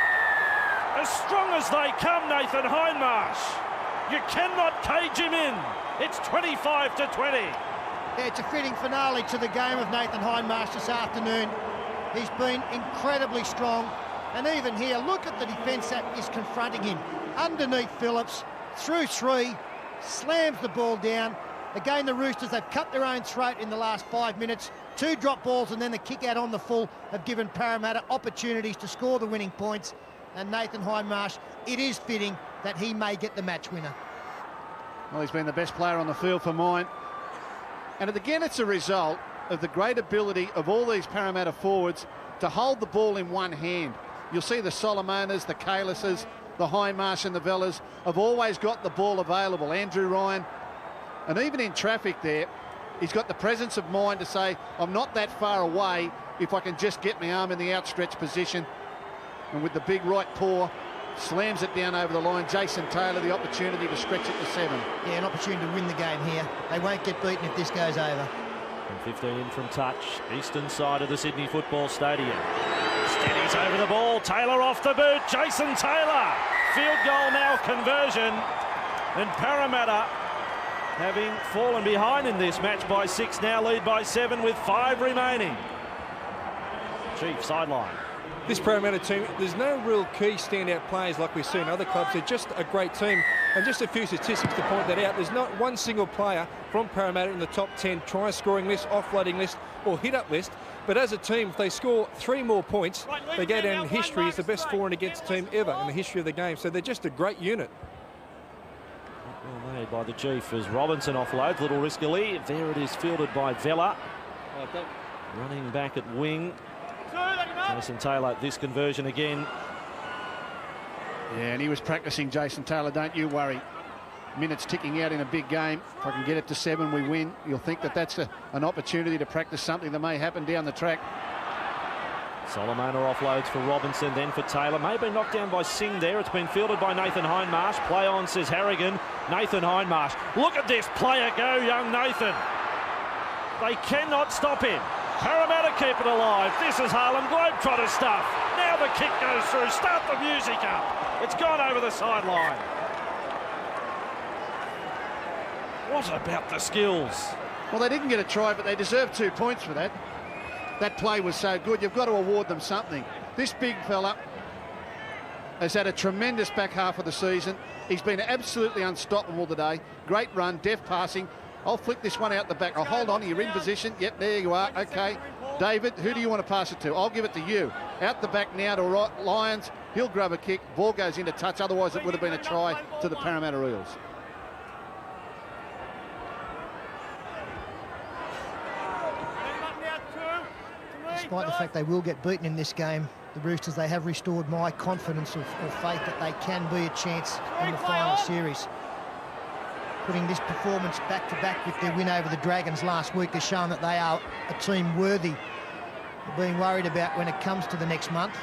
As strong as they come, Nathan Hindmarsh. You cannot cage him in. It's 25-20. Yeah, it's a fitting finale to the game of Nathan Hindmarsh this afternoon. He's been incredibly strong. And even here, look at the defence that is confronting him. Underneath Phillips, through 3, slams the ball down. Again, the Roosters, they've cut their own throat in the last 5 minutes. 2 drop balls and then the kick out on the full have given Parramatta opportunities to score the winning points. And Nathan Hindmarsh, it is fitting that he may get the match winner. Well, he's been the best player on the field for mine. And again, it's a result of the great ability of all these Parramatta forwards to hold the ball in one hand. You'll see the Solomonas, the Kalises, the Hindmarsh and the Vellas have always got the ball available. Andrew Ryan, and even in traffic there, he's got the presence of mind to say, I'm not that far away if I can just get my arm in the outstretched position. And with the big right paw, slams it down over the line. Jason Taylor, the opportunity to stretch it to 7. Yeah, an opportunity to win the game here. They won't get beaten if this goes over. And 15 in from touch, eastern side of the Sydney Football Stadium. Steadies over the ball, Taylor off the boot, Jason Taylor. Field goal now, conversion. And Parramatta, having fallen behind in this match by 6, now lead by 7 with 5 remaining. Chief, sideline. This Parramatta team, there's no real key standout players like we see in other clubs. They're just a great team. And just a few statistics to point that out. There's not one single player from Parramatta in the top 10 try-scoring list, offloading list or hit-up list. But as a team, if they score 3 more points, they go down in history as the best for and against team ever in the history of the game. So they're just a great unit. Well made by the Chief as Robinson offloads, little riskily. There it is, fielded by Vella. Running back at wing. Jason Taylor, this conversion again. Yeah, and he was practicing, Jason Taylor, don't you worry. Minutes ticking out in a big game. If I can get it to 7, we win. You'll think that that's an opportunity to practice something that may happen down the track. Solomona offloads for Robinson, then for Taylor. May have been knocked down by Singh there. It's been fielded by Nathan Hindmarsh. Play on, says Harrigan. Nathan Hindmarsh. Look at this player go, young Nathan. They cannot stop him. Parramatta keep it alive. This is Harlem Globetrotter stuff. Now the kick goes through. Start the music up. It's gone over the sideline. What about the skills? Well, they didn't get a try, but they deserved 2 points for that. That play was so good. You've got to award them something. This big fella has had a tremendous back half of the season. He's been absolutely unstoppable today. Great run, deft passing. I'll flick this one out the back. I'll hold on. You're in position. Yep, there you are. Okay. David, who do you want to pass it to? I'll give it to you. Out the back now to Lyons. He'll grab a kick. Ball goes into touch. Otherwise, it would have been a try to the Parramatta Eels. Despite the fact they will get beaten in this game, the Roosters, they have restored my confidence of faith that they can be a chance in the final series. Putting this performance back-to-back with their win over the Dragons last week has shown that they are a team worthy being worried about when it comes to the next month.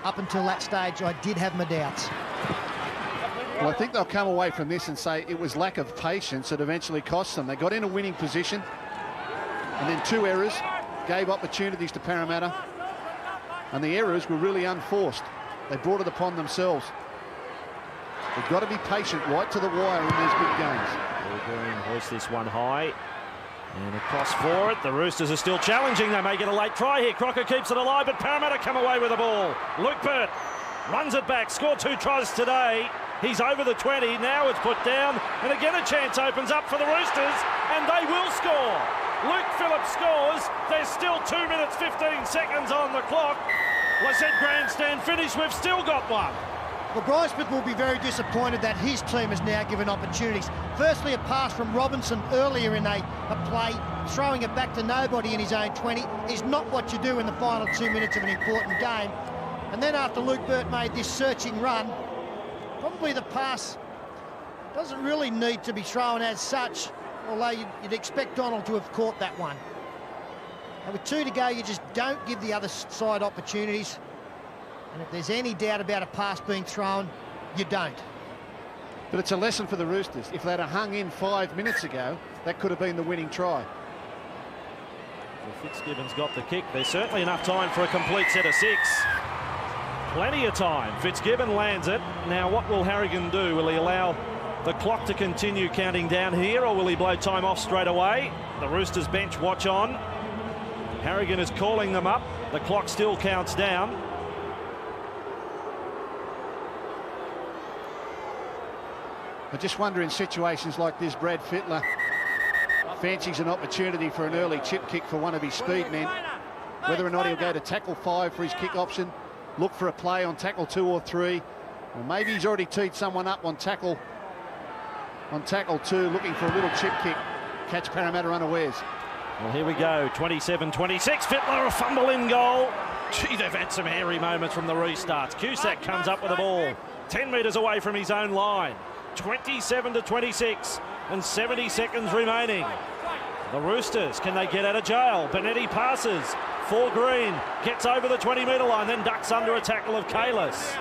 Up until that stage, I did have my doubts. Well, I think they'll come away from this and say it was lack of patience that eventually cost them. They got in a winning position, and then 2 errors gave opportunities to Parramatta, and the errors were really unforced. They brought it upon themselves. They've got to be patient right to the wire in these big games. Paul Green hoists this one high. And across for it. The Roosters are still challenging. They may get a late try here. Crocker keeps it alive, but Parramatta come away with the ball. Luke Burt runs it back. Scored 2 tries today. He's over the 20. Now it's put down. And again a chance opens up for the Roosters. And they will score. Luke Phillips scores. There's still 2 minutes 15 seconds on the clock. Lissette grandstand finish. We've still got one. Well, Brian Smith will be very disappointed that his team has now given opportunities. Firstly, a pass from Robinson earlier in a play, throwing it back to nobody in his own 20 is not what you do in the final 2 minutes of an important game. And then after Luke Burt made this searching run, probably the pass doesn't really need to be thrown as such, although you'd expect Donald to have caught that one. And with 2 to go, you just don't give the other side opportunities. And if there's any doubt about a pass being thrown, you don't. But it's a lesson for the Roosters. If they'd have hung in 5 minutes ago, that could have been the winning try. Well, Fitzgibbon's got the kick. There's certainly enough time for a complete set of 6. Plenty of time. Fitzgibbon lands it. Now what will Harrigan do? Will he allow the clock to continue counting down here, or will he blow time off straight away? The Roosters bench watch on. Harrigan is calling them up. The clock still counts down. I just wonder in situations like this, Brad Fittler fancies an opportunity for an early chip kick for one of his speed men, whether or not he'll go to tackle 5 for his kick option, look for a play on tackle 2 or 3, or maybe he's already teed someone up on tackle 2, looking for a little chip kick, catch Parramatta unawares. Well, here we go, 27-26, Fittler, a fumble in goal. Gee, they've had some hairy moments from the restarts. Cusack comes up with the ball, 10 metres away from his own line. 27-26 and 70 seconds remaining. The Roosters, can they get out of jail? Benetti passes for Green, gets over the 20-metre line, then ducks under a tackle of Kalis.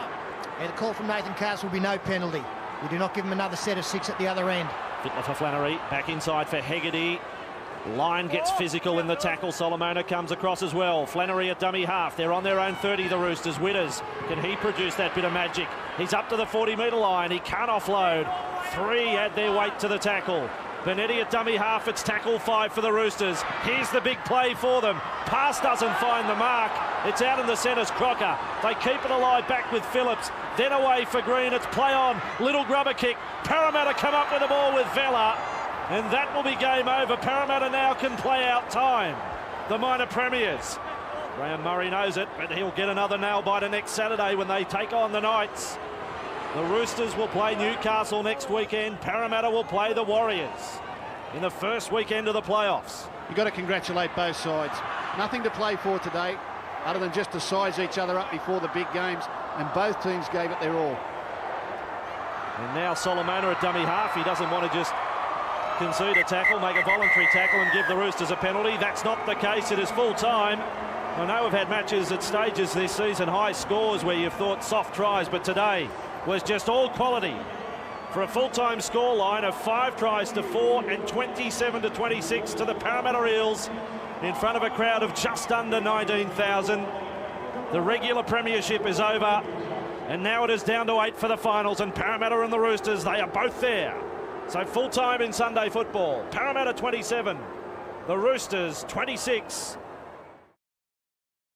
Yeah, the call from Nathan Castle will be no penalty. You do not give him another set of 6 at the other end. Fittler for Flannery, back inside for Hegarty. Line gets physical in the tackle. Solomona comes across as well. Flannery at dummy half. They're on their own 30, the Roosters. Witters, can he produce that bit of magic? He's up to the 40-metre line. He can't offload. 3 add their weight to the tackle. Benetti at dummy half. It's tackle 5 for the Roosters. Here's the big play for them. Pass doesn't find the mark. It's out in the centres, Crocker. They keep it alive back with Phillips. Then away for Green. It's play on. Little grubber kick. Parramatta come up with the ball with Vella. And that will be game over. Parramatta now can play out time. The minor premiers. Graham Murray knows it, but he'll get another nail biter next Saturday when they take on the Knights. The Roosters will play Newcastle next weekend. Parramatta will play the Warriors in the first weekend of the playoffs. You've got to congratulate both sides. Nothing to play for today other than just to size each other up before the big games, and both teams gave it their all. And now Solomona at dummy half. He doesn't want to just concede a tackle, make a voluntary tackle and give the Roosters a penalty. That's not the case. It is full time. I know we've had matches at stages this season, high scores where you've thought soft tries, but today was just all quality for a full-time scoreline of 5 tries to 4 and 27-26 to the Parramatta Eels in front of a crowd of just under 19,000. The regular premiership is over, and now it is down to 8 for the finals, and Parramatta and the Roosters, they are both there. So full time in Sunday football. Parramatta 27, the Roosters 26.